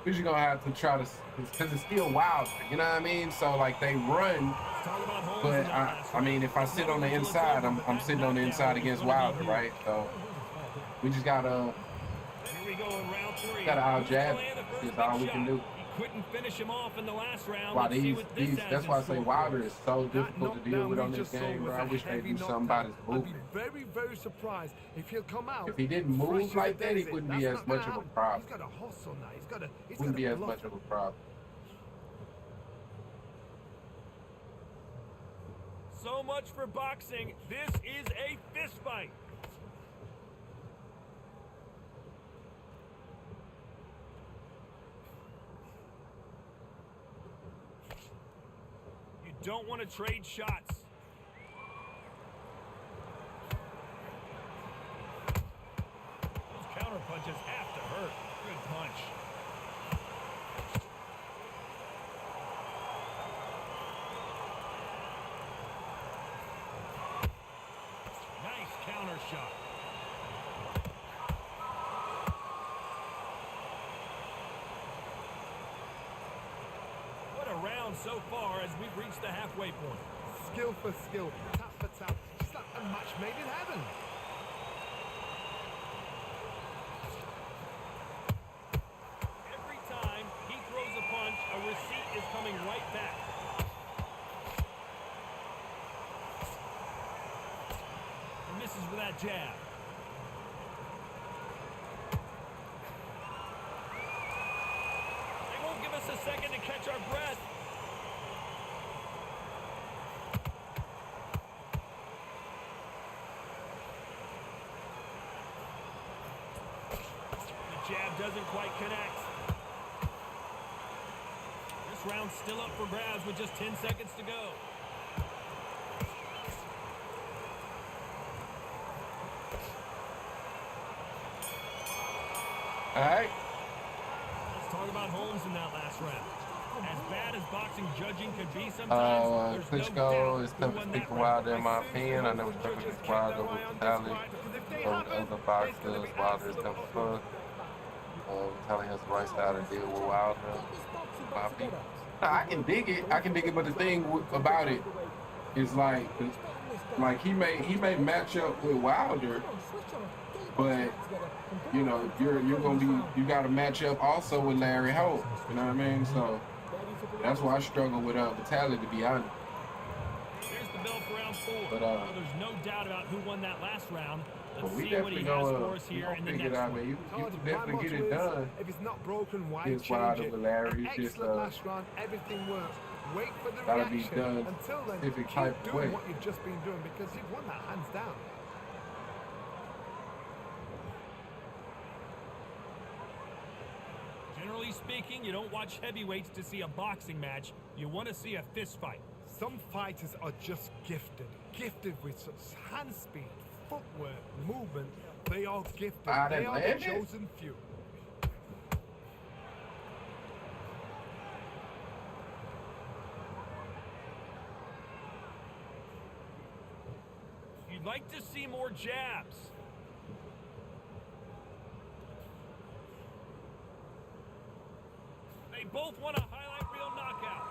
We're just gonna have to try to, because it's still Wilder, you know what I mean? So like they run, Let's talk about Holmes but in that last I mean, round. if I sit on the inside, I'm sitting on the inside against Wilder, right? So we just gotta Here we go in round 3. out jab. Who's gonna land the first That's all big we can shot? do. He couldn't finish him off in the last round. Wow, Let's see these what this has that's in why I say store. Wilder is so That difficult to deal knockdown with we on this just saw game, bro. was I a wish they heavy do something about his knockdown. I'd be movement. very surprised if he'll come out. If he didn't fresh move as a like that, he daisy. wouldn't be That's as not much gonna of a happen. problem. He's got a hustle now. He's Wouldn't got be a as bluff. much of a problem. So much for boxing. This is a fist fight. You don't want to trade shots. Those counter punches have to hurt. Good punch. Nice counter shot. What a round so far as we've reached the halfway point. Skill for skill, tap for tap. It's like a match made in heaven. coming right back. And misses with that jab. They won't give us a second to catch our breath. Jab doesn't quite connect. This round's still up for grabs with just 10 seconds to go. All right. Let's talk about Holmes in that last round. As bad as boxing judging could be sometimes, there's no doubt Klitschko is who tough won to that speak round. Wilder in my opinion. I never took against Wilder with Vitaly or with other boxers. Wilder is tough as fuck. Vitaly has the right style to deal with Wilder. My opinion. Nah, I can dig it. I can dig it, but the thing about it is like he may match up with Wilder, but you know you got to match up also with Larry Holt. You know what I mean? So that's why I struggle with Vitaly, to be honest. Here's the bell for round 4. But there's no doubt about who won that last round. Let's we see what he definitely has for us here in the figure next it out, one. man. You Todd, can my definitely get motto it is, done. if it's not broken, why Against change Wilder it? with Larry, An it's just, excellent last round, everything works. Wait for the gotta be reaction. done Until then, specific keep type of doing way. what you've just been doing because you've won that hands down. Generally speaking, you don't watch heavyweights to see a boxing match. You want to see a fist fight. Some fighters are just gifted with such hand speed, footwork, movement. They are gifted. Ah, They that are the landed? chosen few. You'd like to see more jabs. They both want a highlight reel knockout.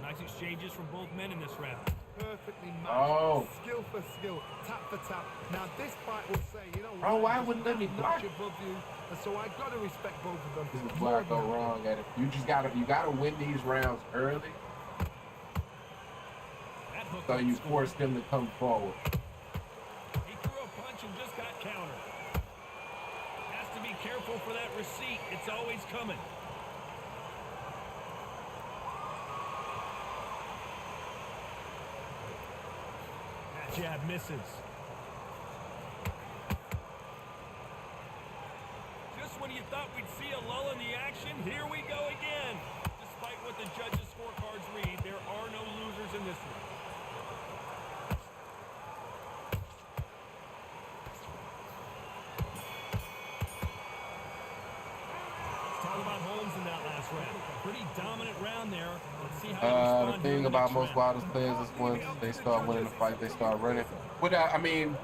Nice exchanges from both men in this round. Perfectly matched. Oh. Skill for skill, tap for tap. Now this fight will say, you know what? Bro, why wouldn't let me I'm block? notch above you, and so I gotta respect both of them. This is where I go wrong at it. You gotta win these rounds early, That hook so you scored. force them to come forward. He threw a punch and just got countered. Has to be careful for that receipt. It's always coming. That jab misses. Just when you thought we'd see a lull in the action, here we go again. Despite what the judges' scorecards read, there are no losers in this one. Let's talk about Holmes in that last round. Pretty dominant round there. Let's see how he The responds thing in the about next most round. Wilder's players is once they start winning the fight, they start running. But I mean,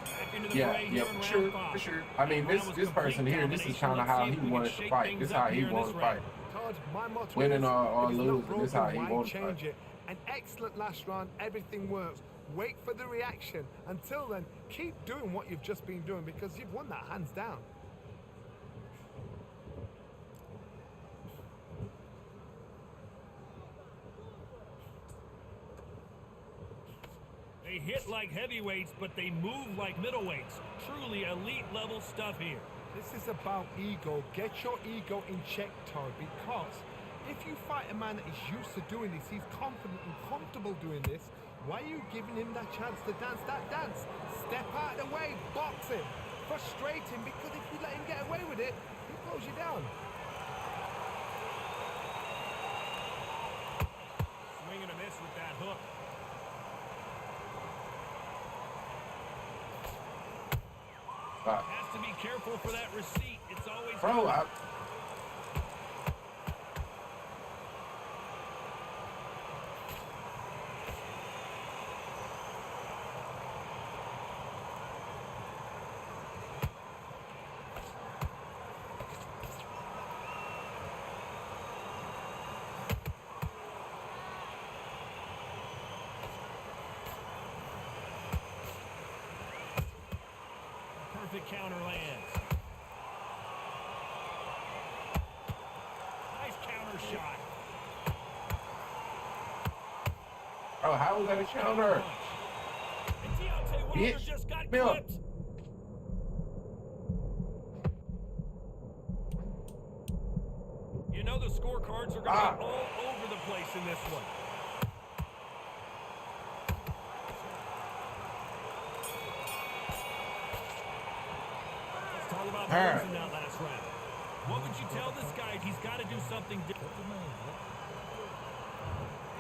Back into the yeah, fray here in round for sure, 5. for sure. I mean, this person here, this is kind of how he wanted to fight. This is how he wanted to fight. Todd, my motto Winning is, or if it's not losing, this is how broken, he why wants to change fight. it? An excellent last round, everything works. Wait for the reaction. Until then, keep doing what you've just been doing because you've won that hands down. They hit like heavyweights, but they move like middleweights. Truly elite level stuff here. This is about ego. Get your ego in check, Todd, because if you fight a man that is used to doing this, he's confident and comfortable doing this, why are you giving him that chance to dance that dance? Step out of the way, box him, frustrate him, because if you let him get away with it, he blows you down. Swing and a miss with that hook. Has to be careful for that receipt. It's always Bro, counter lands. Nice counter shot. Oh, how was that a counter? And Deontay Wilder Bitch. just got Milk. clipped. You know the scorecards are going to be all over the place in this one. Let's talk about Holmes in that last round. What would you tell this guy? He's got to do something different.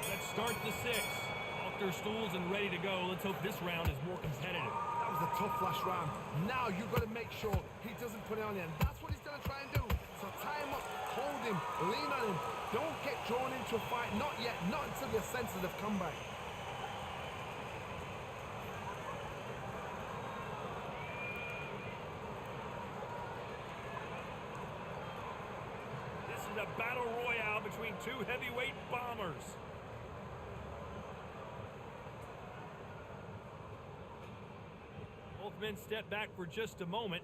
Let's start the sixth. Off their stools and ready to go. Let's hope this round is more competitive. That was a tough last round. Now you've got to make sure he doesn't put it on you. And that's what he's going to try and do. So tie him up, hold him, lean on him. Don't get drawn into a fight. Not yet. Not until your senses have come back. This is a battle royale between two heavyweight bombers. Both men step back for just a moment.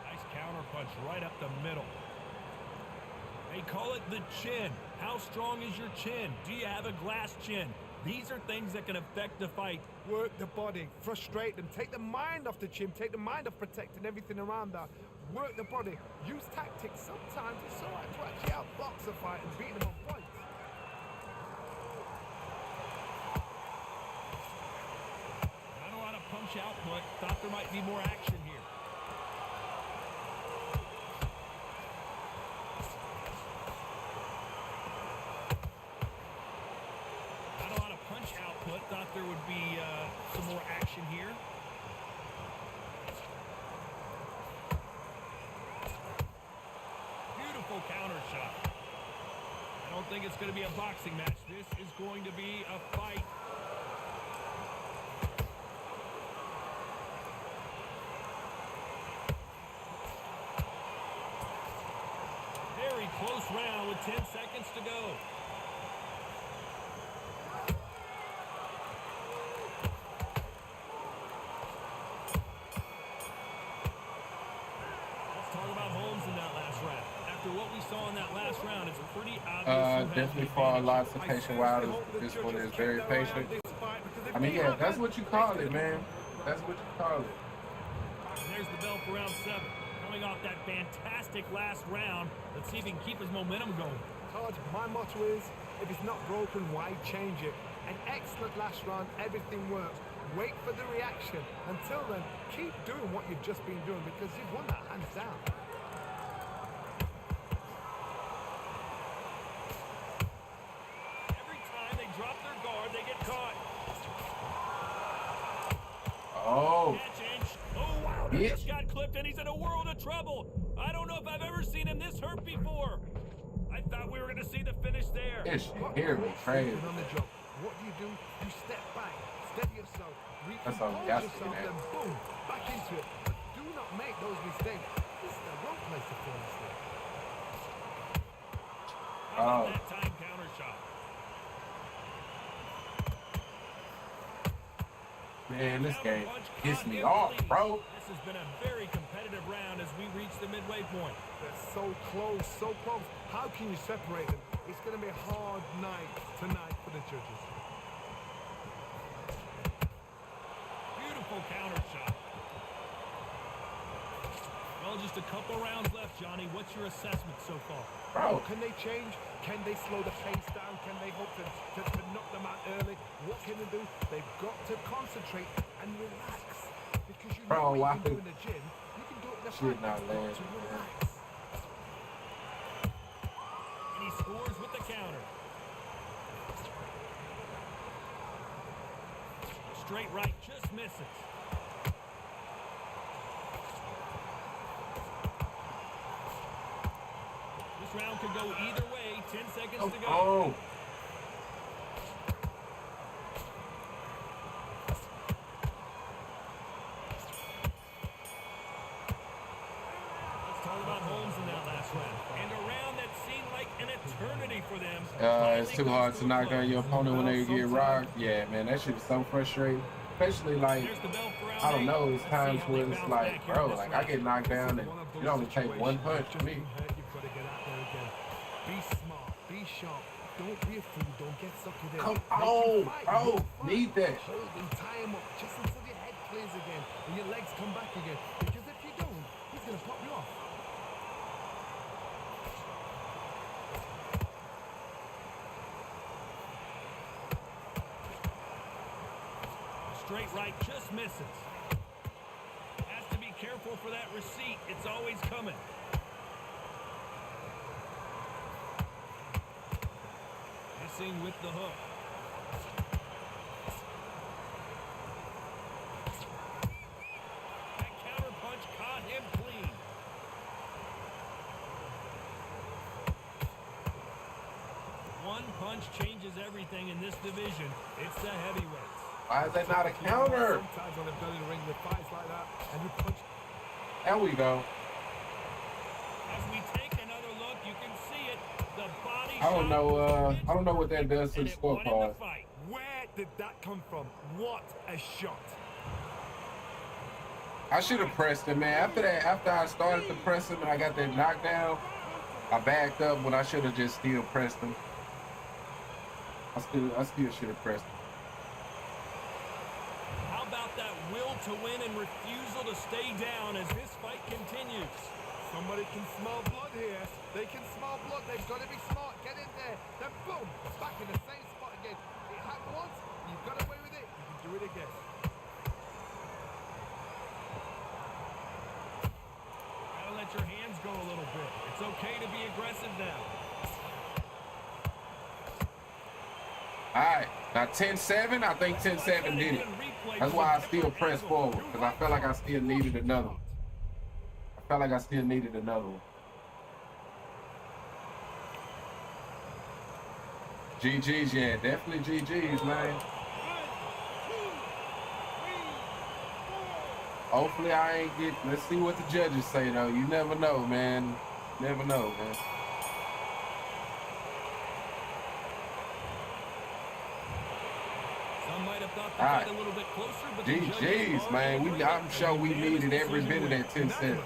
Nice counter punch right up the middle. They call it the chin. How strong is your chin? Do you have a glass chin? These are things that can affect the fight. Work the body, frustrate them, take the mind off the chin, take the mind off protecting everything around that. Work the body, use tactics. Sometimes it's all right to actually outbox a fight and beat them on points. Not a lot of punch output. Thought there might be more action here. Not a lot of punch output. Thought there would be some more action here. Beautiful counter shot. I don't think it's going to be a boxing match. This is going to be a fight. Very close round with 10 seconds to go. Let's talk about Holmes in that last round. After what we saw in that last round, it's pretty obvious. Definitely for a lot of patient wild. This one is very patient. I mean, yeah, that's what you call it, man. That's what you call it. And there's the bell for round 7. Coming off that fantastic last round, let's see if he can keep his momentum going. Todd, my motto is, if it's not broken, why change it? An excellent last round, everything works. Wait for the reaction. Until then, keep doing what you've just been doing because you've won that hands down. Every time they drop their guard, they get caught. Oh, Catch inch. Oh, wow. He just got clipped, and he's in a world of trouble. I don't know if I've ever seen him this hurt before. I thought we were going to see the finish there. it's here, crazy. On the job. What do? You step back, steady yourself, That's all recompose you got to yourself, do, man. then boom, back into it. But do not make those mistakes. This is the wrong place to fall asleep. How about that time counter shot? Man, this game gets me off, bro. This has been a very competitive round as we reach the midway point. They're so close, so close. How can you separate them? It's going to be a hard night tonight for the judges. Beautiful counter shot. Well, just a couple rounds left, Johnny. What's your assessment so far? Bro, Can they change? Can they slow the pace down? Can they hope to knock them out early? What can they do? They've got to concentrate and relax. Because you know Bro, what you why can do could- in the gym. You can do it in the shit fight. not You've got land, to man. relax. And he scores with the counter. Straight right, just misses. This round could go either way. 10 seconds to go. oh, Let's talk about Holmes in that last round. And a round that seemed like an eternity for them. It's too hard to knock down your opponent when they get rocked. Yeah, man, that shit is so frustrating. Especially like, I don't know, it's times where it's like, bro, like I get knocked down and it only take one punch for me. Be smart, be sharp. Don't be a fool, don't get suckered in. Come on, bro, need that. Hold and tie him up just until your head clears again and your legs come back again. Because if you don't, he's going to pop you off. Straight right just misses. Has to be careful for that receipt. It's always coming. Missing with the hook. That counter punch caught him clean. One punch changes everything in this division. It's the heavyweights. Why is that not a counter? Sometimes when they've done in the ring with fights like that, and you punch. There we go. As we take another look, you can see it. The body I don't know what that does to the scorecard. Where did that come from? What a shot. I should have pressed him, man. After I started to press him and I got that knockdown, I backed up when I should have just still pressed him. I still should have pressed him. How about that will to win and refusal to stay down as this fight continues? Somebody can smell blood here. They can smell blood. They've got to be smart. Get in there. Then boom, back in the same spot again. It happened once. You've got away with it. You can do it again. Gotta let your hands go a little bit. It's okay to be aggressive now. All right, now 10-7, I think 10-7 did it. That's why I still press forward, because I felt like I still needed another one. GG's, yeah, definitely GG's, man. Hopefully I ain't get, let's see what the judges say, though. You never know, man. Never know, man. All right. A little bit closer, but GG's, man. I'm sure we needed every bit of that 10-7.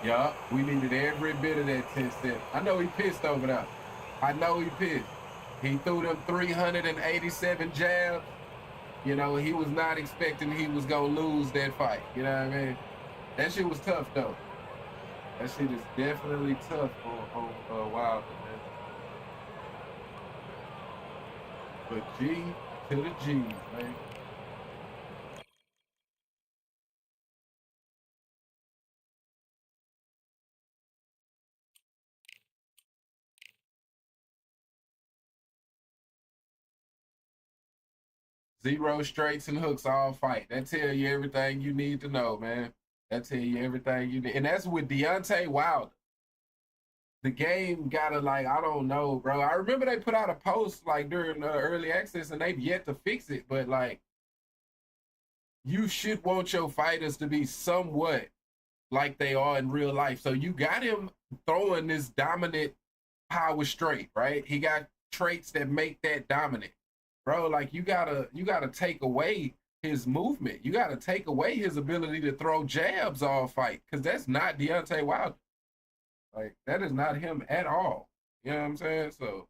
Yup, we needed every bit of that 10-7. I know he pissed over that. I know he pissed. He threw them 387 jabs. You know, he was not expecting he was going to lose that fight. You know what I mean? That shit was tough, though. That shit is definitely tough on Wilder, man. But G to the G's, man. Zero straights and hooks all fight. That tell you everything you need to know, man. That tell you everything you need. And that's with Deontay Wilder. The game gotta, like, I don't know, bro. I remember they put out a post, like, during early access, and they've yet to fix it. But, like, you should want your fighters to be somewhat like they are in real life. So you got him throwing this dominant power straight, right? He got traits that make that dominant. Bro, like, you gotta take away his movement. You gotta take away his ability to throw jabs all fight, because that's not Deontay Wilder. Like, that is not him at all. You know what I'm saying? So,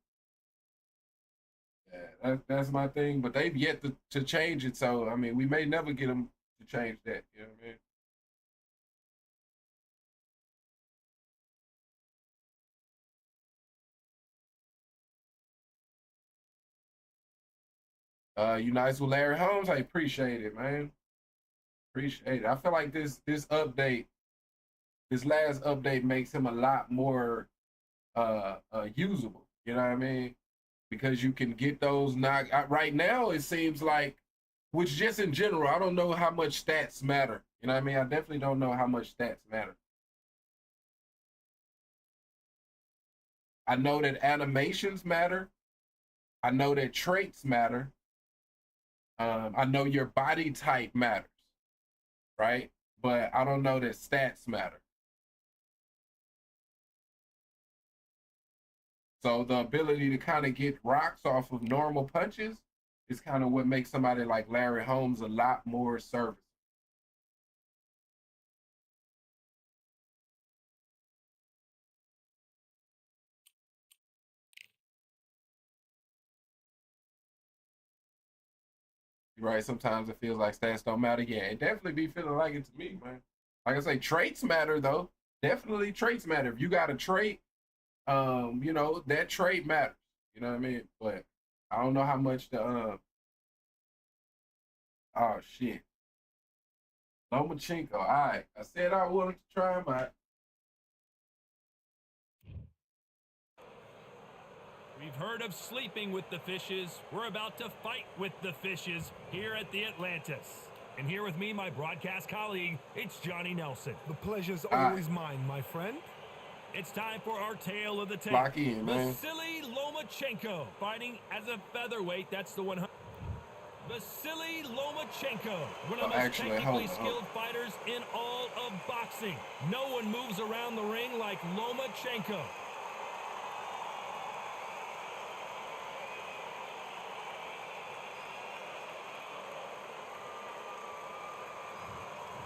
yeah, that's my thing. But they've yet to change it. So, I mean, we may never get them to change that. You know what I mean? You nice with Larry Holmes? I appreciate it, man. Appreciate it. I feel like this update, this last update makes him a lot more usable. You know what I mean? Because you can get those knock. Right now, it seems like, which just in general, I don't know how much stats matter. You know what I mean? I definitely don't know how much stats matter. I know that animations matter. I know that traits matter. I know your body type matters, right? But I don't know that stats matter. So the ability to kind of get rocks off of normal punches is kind of what makes somebody like Larry Holmes a lot more serviceable. Right? Sometimes it feels like stats don't matter. Yeah, it definitely be feeling like it to me, man. Like I say, traits matter though. Definitely traits matter. If you got a trait, you know, that trait matters. You know what I mean? But I don't know how much the oh shit. Lomachenko. All right. I said I wanted to try him out. We've heard of sleeping with the fishes. We're about to fight with the fishes here at the Atlantis. And here with me, my broadcast colleague, it's Johnny Nelson. The pleasure's always mine, my friend. It's time for our tale of the tape. Lock in, man. Vasily Lomachenko fighting as a featherweight. That's the 100. Vasily Lomachenko, one of the most technically skilled fighters in all of boxing. No one moves around the ring like Lomachenko.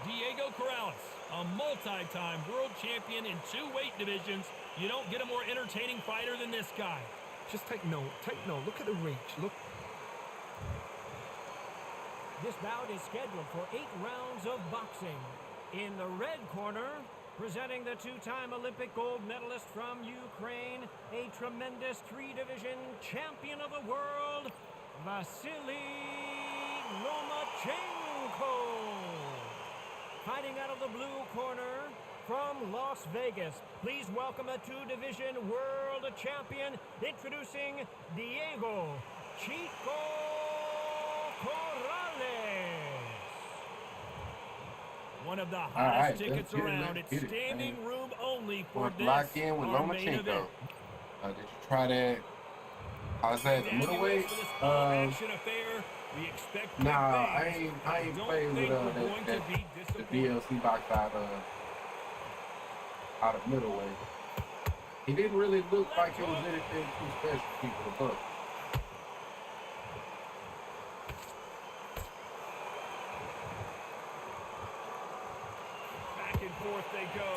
Diego Corrales, a multi-time world champion in 2 weight divisions. You don't get a more entertaining fighter than this guy. Just take note. Take note. Look at the reach. Look. This bout is scheduled for 8 rounds of boxing. In the red corner, presenting the 2-time Olympic gold medalist from Ukraine, a tremendous 3-division champion of the world, Vasily Lomachenko. Fighting out of the blue corner from Las Vegas, please welcome a 2-division world champion, introducing Diego Chico Corrales. One of the hottest tickets around. It's standing room only for this. Lock in with Lomachenko. Did you try that? How's that? The middleweight? Nah, I ain't playing with the DLC box out of middleweight. He didn't really look like it was anything too special to keep the book. Back and forth they go.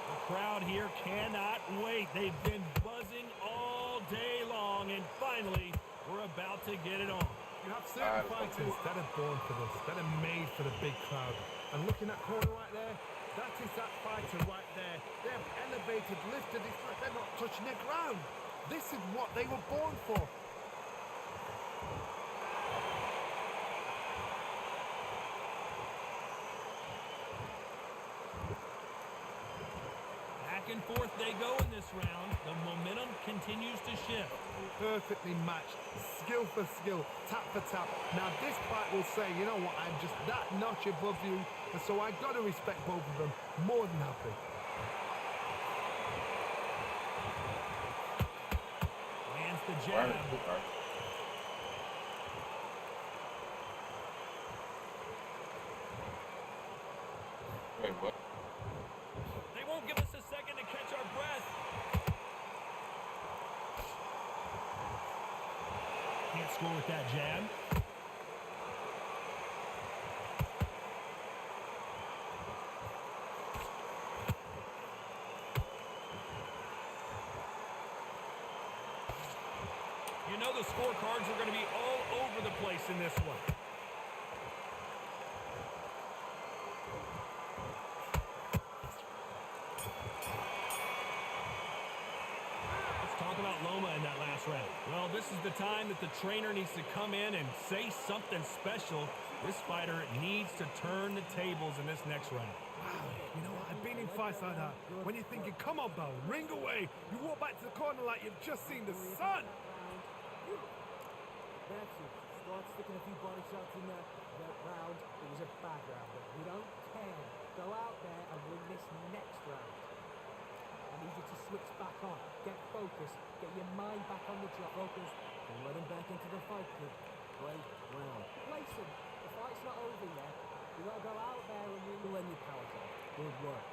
The crowd here cannot wait. They've been buzzing all day long, and finally, we're about to get it on. You have certain fighters that are born for this, that are made for the big crowd. And looking at corner right there, that is that fighter right there. They have elevated, lifted, it's like they're not touching the ground. This is what they were born for. Back and forth they go in this round. The momentum continues to shift. Perfectly matched, skill for skill, tap for tap. Now this fight will say, you know what, I'm just that notch above you, and so I got to respect both of them more than happy. Lands the jab. Wait, what? They won't give us a second to catch our breath. Can't score with that jab. You know the scorecards are going to be all over the place in this one. About Loma in that last round. Well, this is the time that the trainer needs to come in and say something special. This fighter needs to turn the tables in this next round. Wow, you know what? I've been in fights like that. When you're thinking, come on, Bell, ring away. You walk back to the corner like you've just seen the sun. That's it. Start sticking a few body shots in that round. It was a bad round, but we don't care. Go out there and win this next round. I need you to switch back on. Get focused. Get your mind back on the job. Focus. And let him back into the fight, kid. Great round. Place him. The fight's not over yet. You gotta go out there and win your power. Good work.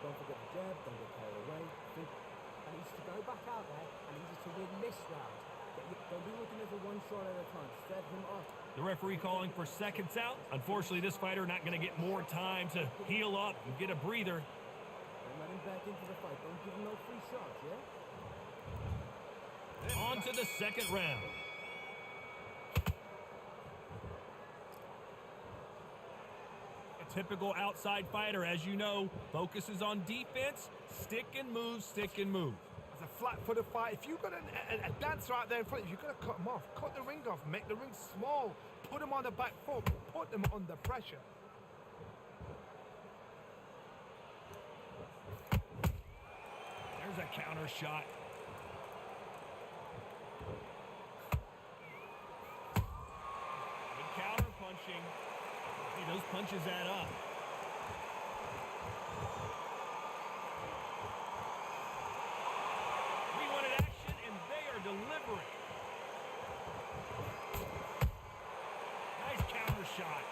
Don't forget the jab, don't get carried away. I need you to go back out there. I need you to win this round. Don't be looking at it one shot at a time. Set him up. The referee calling for seconds out. Unfortunately, this fighter not going to get more time to heal up and get a breather. Don't let him back into the fight. Don't give him no free shots, yeah? On to the second round. A typical outside fighter, as you know, focuses on defense, stick and move, stick and move. It's a flat-footed fight. If you've got a dancer out there in front of you, you've got to cut him off. Cut the ring off. Make the ring small. Put him on the back foot. Put him under pressure. There's a counter shot. Good counter punching. Hey, those punches add up. We wanted action, and they are delivering. Nice counter shot.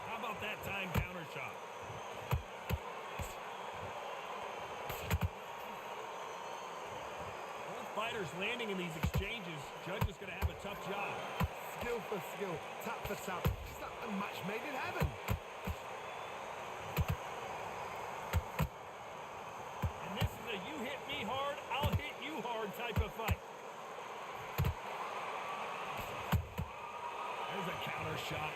How about that time counter shot? Both fighters landing in these exchanges. Judge is going to have a tough job. Skill for skill, tap for tap. It's not a match made in heaven. And this is a you hit me hard, I'll hit you hard type of fight. There's a counter shot.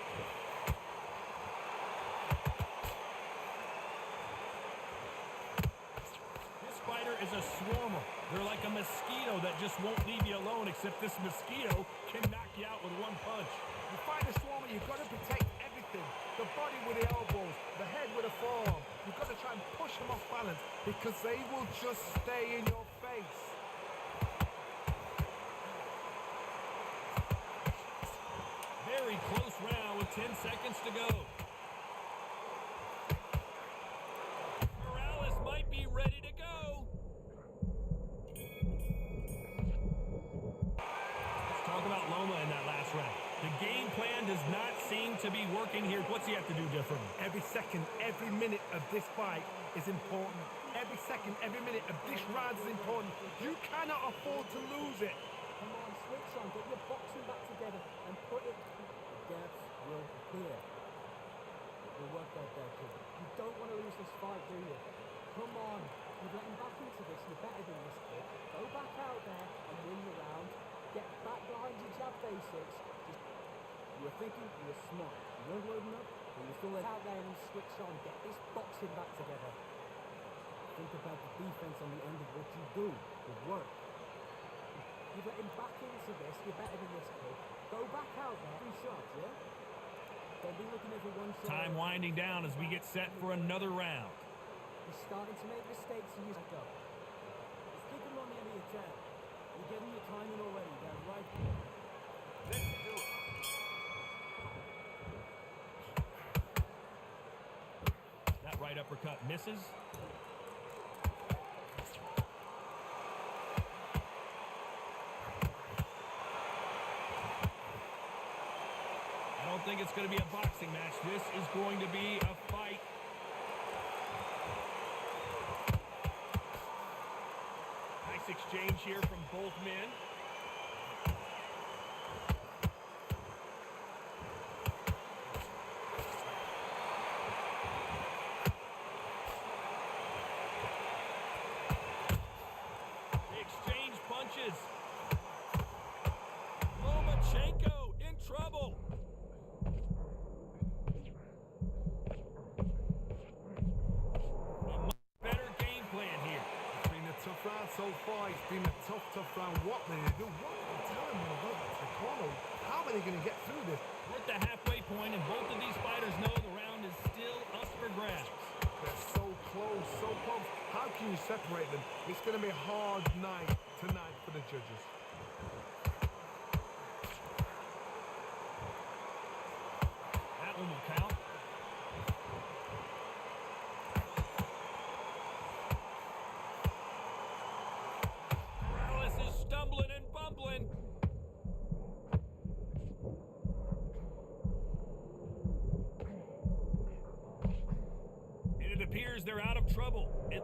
This fighter is a swarmer. They're like a mosquito that just won't leave you alone, except this mosquito can knock you out with one punch. You fight a swarmer, you've got to protect everything. The body with the elbows, the head with the forearm. You've got to try and push them off balance because they will just stay in your face. Very close round with 10 seconds to go. Morales might be ready to go. Let's talk about Loma in that last round. The game plan does not seem to be working here. What's he have to do differently? Every second, every minute of this fight is important. Every second, every minute of this round is important. You cannot afford to lose it. Come on, switch on. Get your boxing back together and put it. The gaps will clear. It will work out there, kid. You don't want to lose this fight, do you? Come on. You've let him back into this. You're better than this, kid. Go back out there and win the round. Get back behind your jab basics. You were thinking, you were smart. You weren't loading up, but you still let out there and switch on. Get this boxing back together. Think about the defense on the end of what you do. Good work. You've let him back into this. You're better than this, kid. Go back out there. 3 shots, yeah? Don't be looking at the one shot. Time winding down as we get set for another round. You're starting to make mistakes and you back up. Just keep him on the end of your jab. You're getting your timing already. They're right. Let's do it. That right uppercut misses. I don't think it's going to be a boxing match. This is going to be a fight. Nice exchange here from both men. They exchange punches. Lomachenko in trouble. So far, it's been a tough round. What are they do? What are they telling me about the corner? How are they going to get through this? We're at the halfway point, and both of these fighters know the round is still up for grabs. They're so close, so close. How can you separate them? It's going to be a hard night tonight for the judges. That one will count. Stumbling and bumbling. And it appears they're out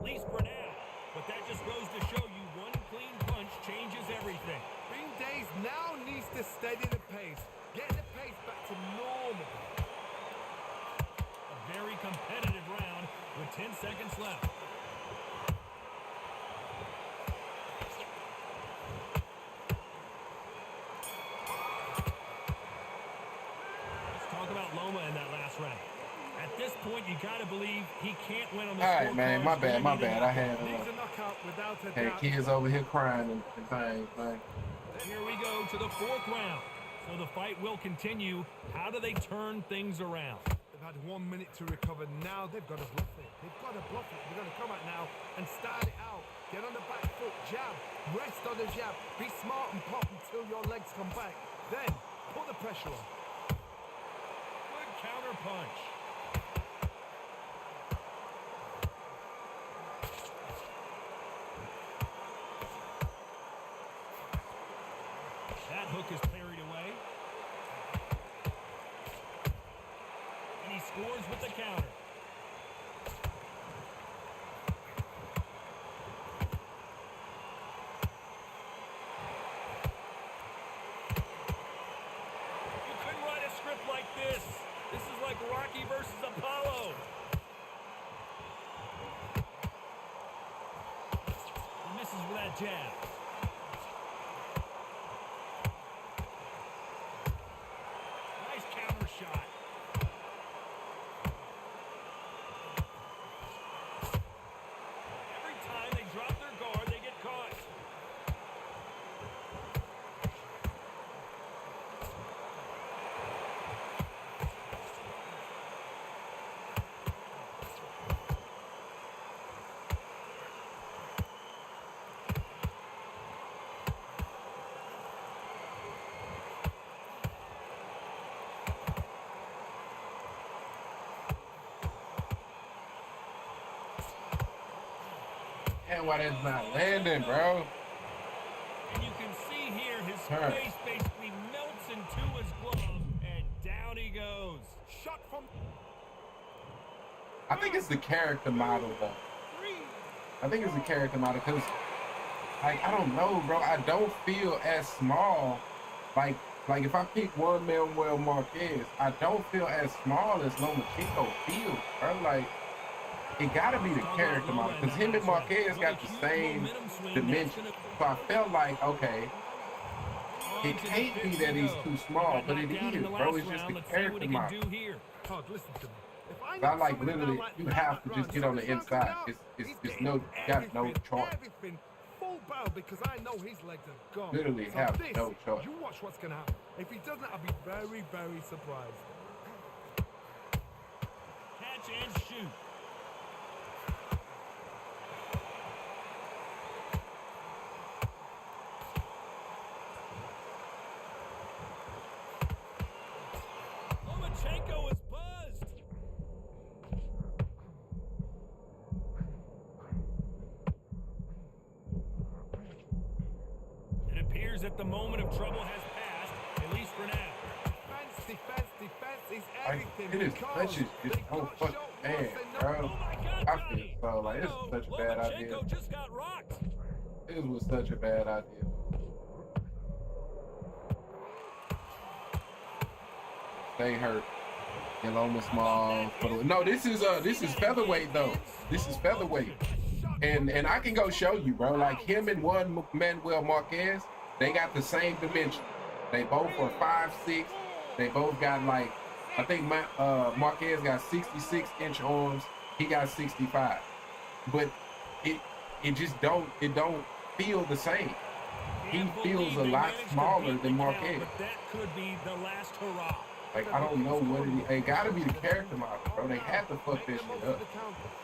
least for now. But that just goes to show you one clean punch changes everything. Green Days now needs to steady the pace. Get the pace back to normal. A very competitive round with 10 seconds left. Let's talk about Loma in that last round. At this point, you got to believe he can't win on the All right, man. My bad. I had Needs a knockout without a had doubt. kids over here crying and things, man. Here we go to the fourth round. So the fight will continue. How do they turn things around? They've had 1 minute to recover. Now they've got to bluff it. They've got to bluff it. They're going to come out now and start it out. Get on the back foot, jab, rest on the jab. Be smart and pop until your legs come back. Then put the pressure on. Good counter punch. That hook is parried away. And he scores with the counter. You couldn't write a script like this. This is like Rocky versus Apollo. He misses with that jab. Nice counter shot. Every time they drop their guard, they get caught. And why that's not landing, bro? And you can see here his Turn. face basically melts into his glove, and down he goes. Shot from I think it's the character model, though. I think it's the character model because, like, I don't know, bro. I don't feel as small. Like if I pick one Manuel Marquez, I don't feel as small as Lomachenko feels, bro. Like, it gotta be the character model because him and Marquez got the same dimension. So I felt like, okay, it can't be that he's too small, but it is, bro. It's just the character model. Todd, listen to me. If I I like literally, you have to just get on the inside. It's no, you got no choice. Everything full barrel because I know his legs are gone. Literally So have this, no choice. You watch what's gonna happen. If he doesn't, I'll be very, very surprised. Catch and shoot. Lomachenko is buzzed. It appears that the moment of trouble has passed, at least for now. Defense is Like, everything. it is because such a, it's they so got fucking shot bad, once, they bro. know- Oh my God, I feel Johnny. so like this is No, such a bad idea. Lomachenko just got rocked. This was such a bad idea. Stay hurt. Loma small. No, this is featherweight though. This is featherweight. And I can go show you, bro. Like him and one Manuel Marquez, they got the same dimension. They both are 5'6". They both got like, I think Marquez got 66-inch arms. He got 65. But it just don't feel the same. He feels a lot smaller than Marquez. But that could be the last hurrah. Like I don't know what it gotta be the character model, bro. They had to fuck this shit up.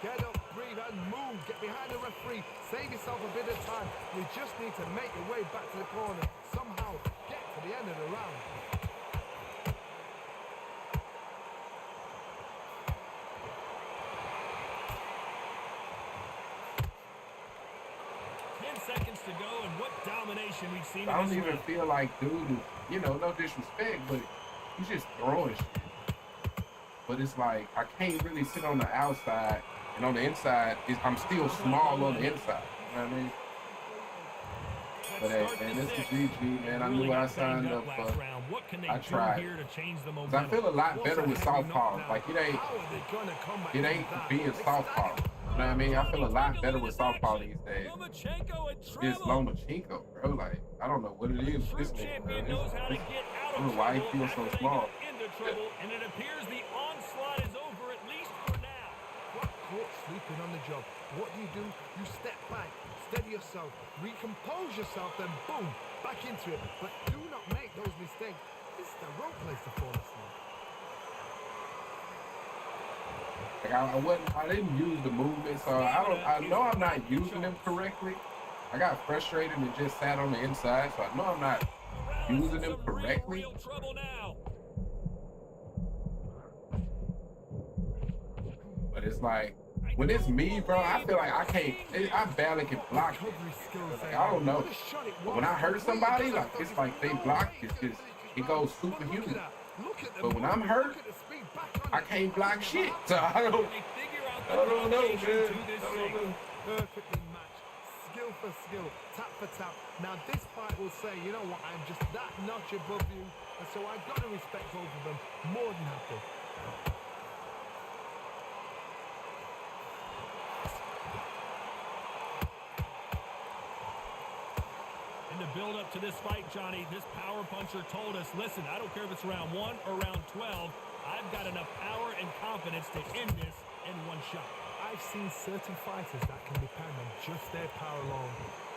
Get up, breathe, and move. Get behind the referee. Save yourself a bit of time. You just need to make your way back to the corner. Somehow get to the end of the round. Seconds to go, and what domination we've seen. I don't even feel like dude is, no disrespect, but he's just throwing shit. But it's like I can't really sit on the outside And on the inside, I'm still small on the inside. You know what I mean? But hey, man, this is GG, man. I knew what I signed up for. I tried. Cause I feel a lot better with southpaws. Like it ain't being southpaw. You know what I mean? I feel a lot better with southpaw these days. This Lomachenko, bro. Like I don't know what it is with this nigga, bro. I don't know why he feels so small. And it appears the onslaught is over, at least for now. Caught sleeping on the job. What do? You step back, steady yourself, recompose yourself, then boom, back into it. But do not make those mistakes. This is the wrong place to fall asleep. Like I didn't use the movement, so I know I'm not using them correctly. I got frustrated and just sat on the inside, so I know I'm not using them correctly. But it's like, when it's me, bro, I feel like I barely can block it. Like, I don't know. But when I hurt somebody, like, it's like they block, it goes superhuman. But when I'm hurt, I can't block shit. So I don't know, man. I don't know. Perfectly matched, skill for skill, tap for tap. Now this fight will say, you know what, I'm just that notch above you, and so I've got to respect both of them. More than happy. In the build-up to this fight, Johnny, this power puncher told us, listen, I don't care if it's round 1 or round 12, I've got enough power and confidence to end this in one shot. I've seen certain fighters that can depend on just their power alone.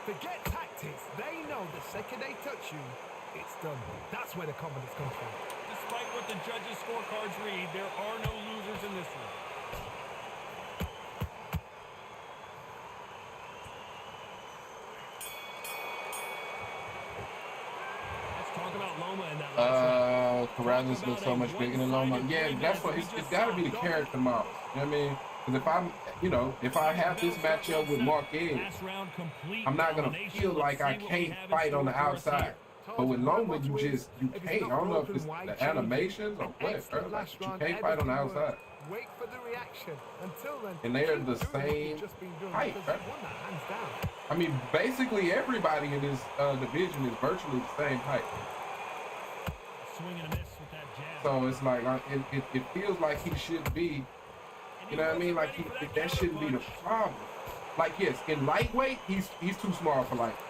Forget tactics. They know the second they touch you, it's done. That's where the confidence comes from. Despite what the judges' scorecards read, there are no losers in this one. Let's talk about Loma in that last round. Carrasco looks so much bigger than Loma. Yeah, that's what it's got to be the character model. You know what I mean? Because if I have this matchup with Marquez, I'm not gonna feel like I can't fight on the outside. But with Loma, you can't. I don't know if it's the animations or what, bro. Like, you can't fight on the outside. Wait for the reaction. Until then, and they are the same height, bro. I mean, basically everybody in this division is virtually the same height. Swing and a miss with that jab. So it's like it feels like he should be. You know what I mean? Like that shouldn't be the problem. Like yes, in lightweight, he's too small for lightweight.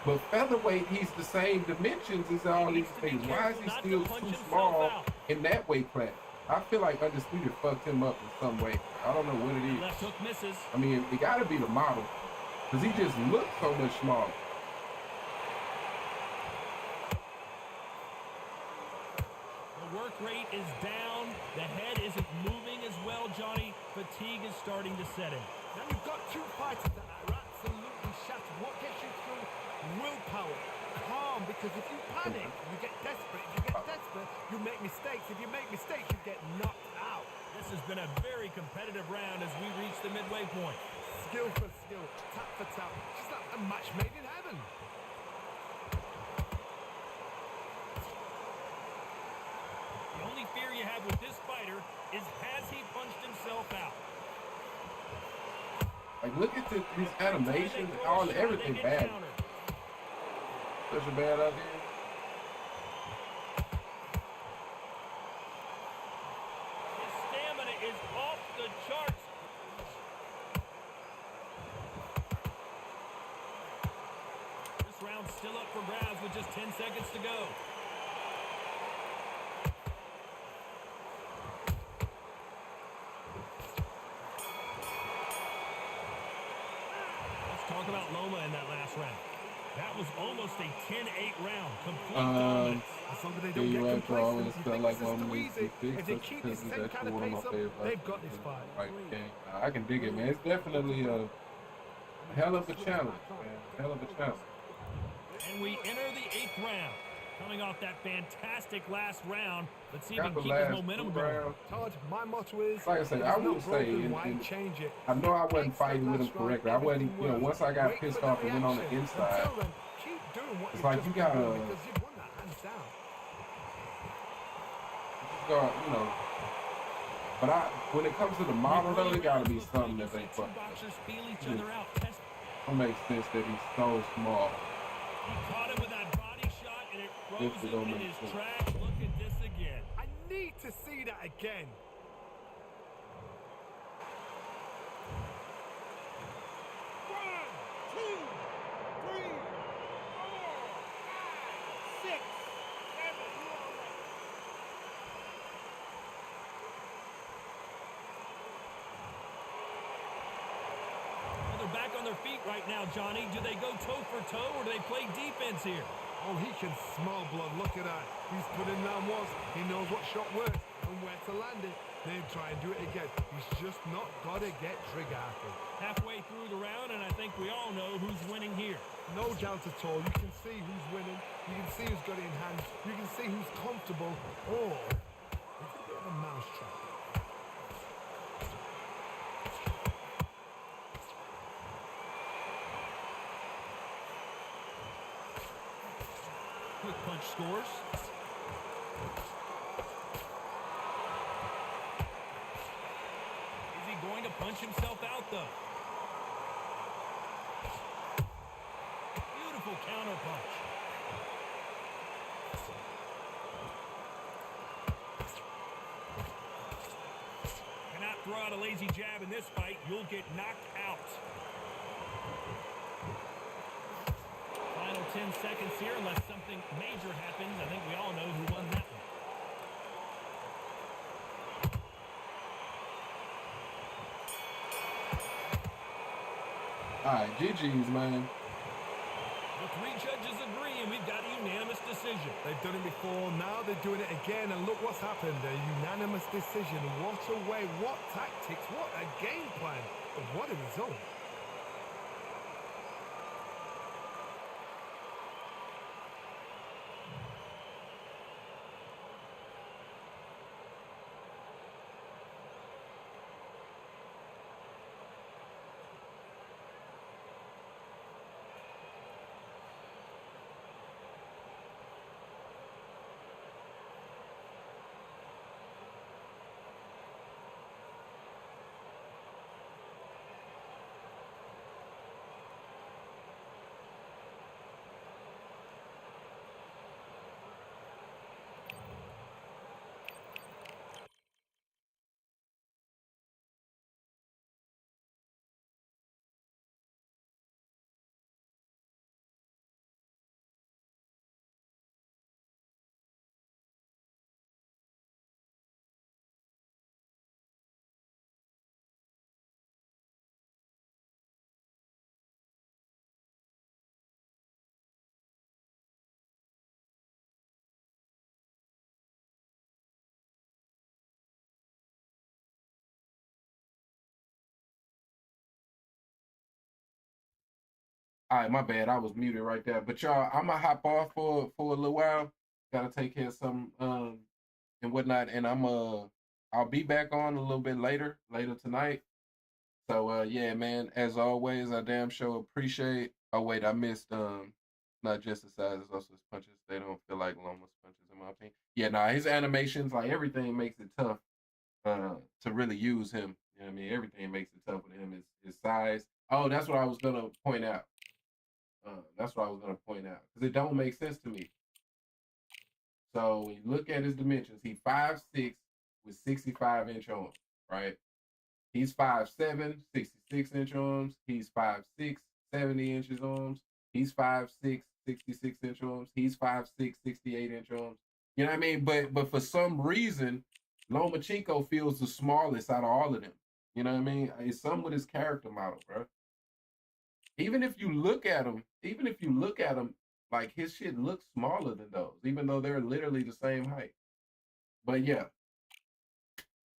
But featherweight, he's the same dimensions as all these things. Why is he still too small in that weight class? I feel like Undisputed fucked him up in some way. I don't know what it is. Left hook misses. I mean, it got to be the model, because he just looks so much smaller. The work rate is down. The head isn't moving as well, Johnny. Fatigue is starting to set in. Now you've got two fighters that are absolutely shattered. What gets you through? Willpower. Calm, because if you panic, you get desperate. If you get desperate, you make mistakes. If you make mistakes, you get knocked out. This has been a very competitive round as we reach the midway point. Skill for skill, tap for tap. It's like a match made in heaven. The only fear you have with this fighter is has he punched himself out? Like, look at these animations, everything bad. Such a bad idea. His stamina is off the charts. This round's still up for grabs with just 10 seconds to go. Let's talk about Loma in that last round. That was almost a 10-8 round. Complete dominance. The U.S. always felt like Loma was big, because he's actually one of my favorite. They've got this fight. I can dig it, man. It's definitely a hell of a challenge, man. Hell of a challenge. And we enter the 8th round. Coming off that fantastic last round, let's see if he can keep his momentum going. Todd, my motto is, like I said, I will say, change it. I know I wasn't fighting with him correctly. I wasn't, once I got pissed off and went on the inside, it's like you gotta, But when it comes to the model though, it gotta be something that they fuck boxers feel each with. other out. Don't make sense that he's so small. He caught him with that body shot, and it froze him in his tracks. Look at this again. I need to see that again. Back on their feet right now, Johnny. Do they go toe for toe or do they play defense here? Oh, he can smell blood. Look at that. He's put him down once. He knows what shot works and where to land it. Then try and do it again. He's just not got to get trigger happy. Halfway through the round, and I think we all know who's winning here. No doubt at all. You can see who's winning. You can see who's got it in hand. You can see who's comfortable. Or it's a bit of a mousetrap. Quick punch scores. Is he going to punch himself out, though? Beautiful counter punch. Cannot throw out a lazy jab in this fight. You'll get knocked out. Final 10 seconds here, unless something major happens. I think we all know who won that one. All right, GG's, man. The three judges agree, and we've got a unanimous decision. They've done it before, now they're doing it again, and look what's happened. A unanimous decision. What a way, what tactics, what a game plan, but what a result. All right, my bad. I was muted right there. But y'all, I'm gonna hop off for a little while. Gotta take care of some and whatnot. And I'll be back on a little bit later tonight. So yeah, man, as always, I damn sure appreciate. Oh wait, I missed not just the size, it's also his punches. They don't feel like Loma's punches in my opinion. Yeah, nah, his animations, like everything makes it tough to really use him. You know what I mean? Everything makes it tough with him. His size. Oh, that's what I was gonna point out. Because it don't make sense to me. So when you look at his dimensions, he's 5'6" with 65-inch arms, right? He's 5'7", 66-inch arms. He's 5'6", 70 inches arms. He's 5'6", 66-inch arms. He's 5'6", 68-inch arms. You know what I mean? But for some reason, Lomachenko feels the smallest out of all of them. You know what I mean? It's something with his character model, bro. Even if you look at him, like his shit looks smaller than those, even though they're literally the same height. But yeah.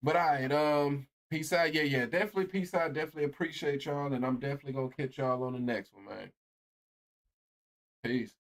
But all right, peace out. Yeah, definitely peace out. Definitely appreciate y'all, and I'm definitely gonna catch y'all on the next one, man. Peace.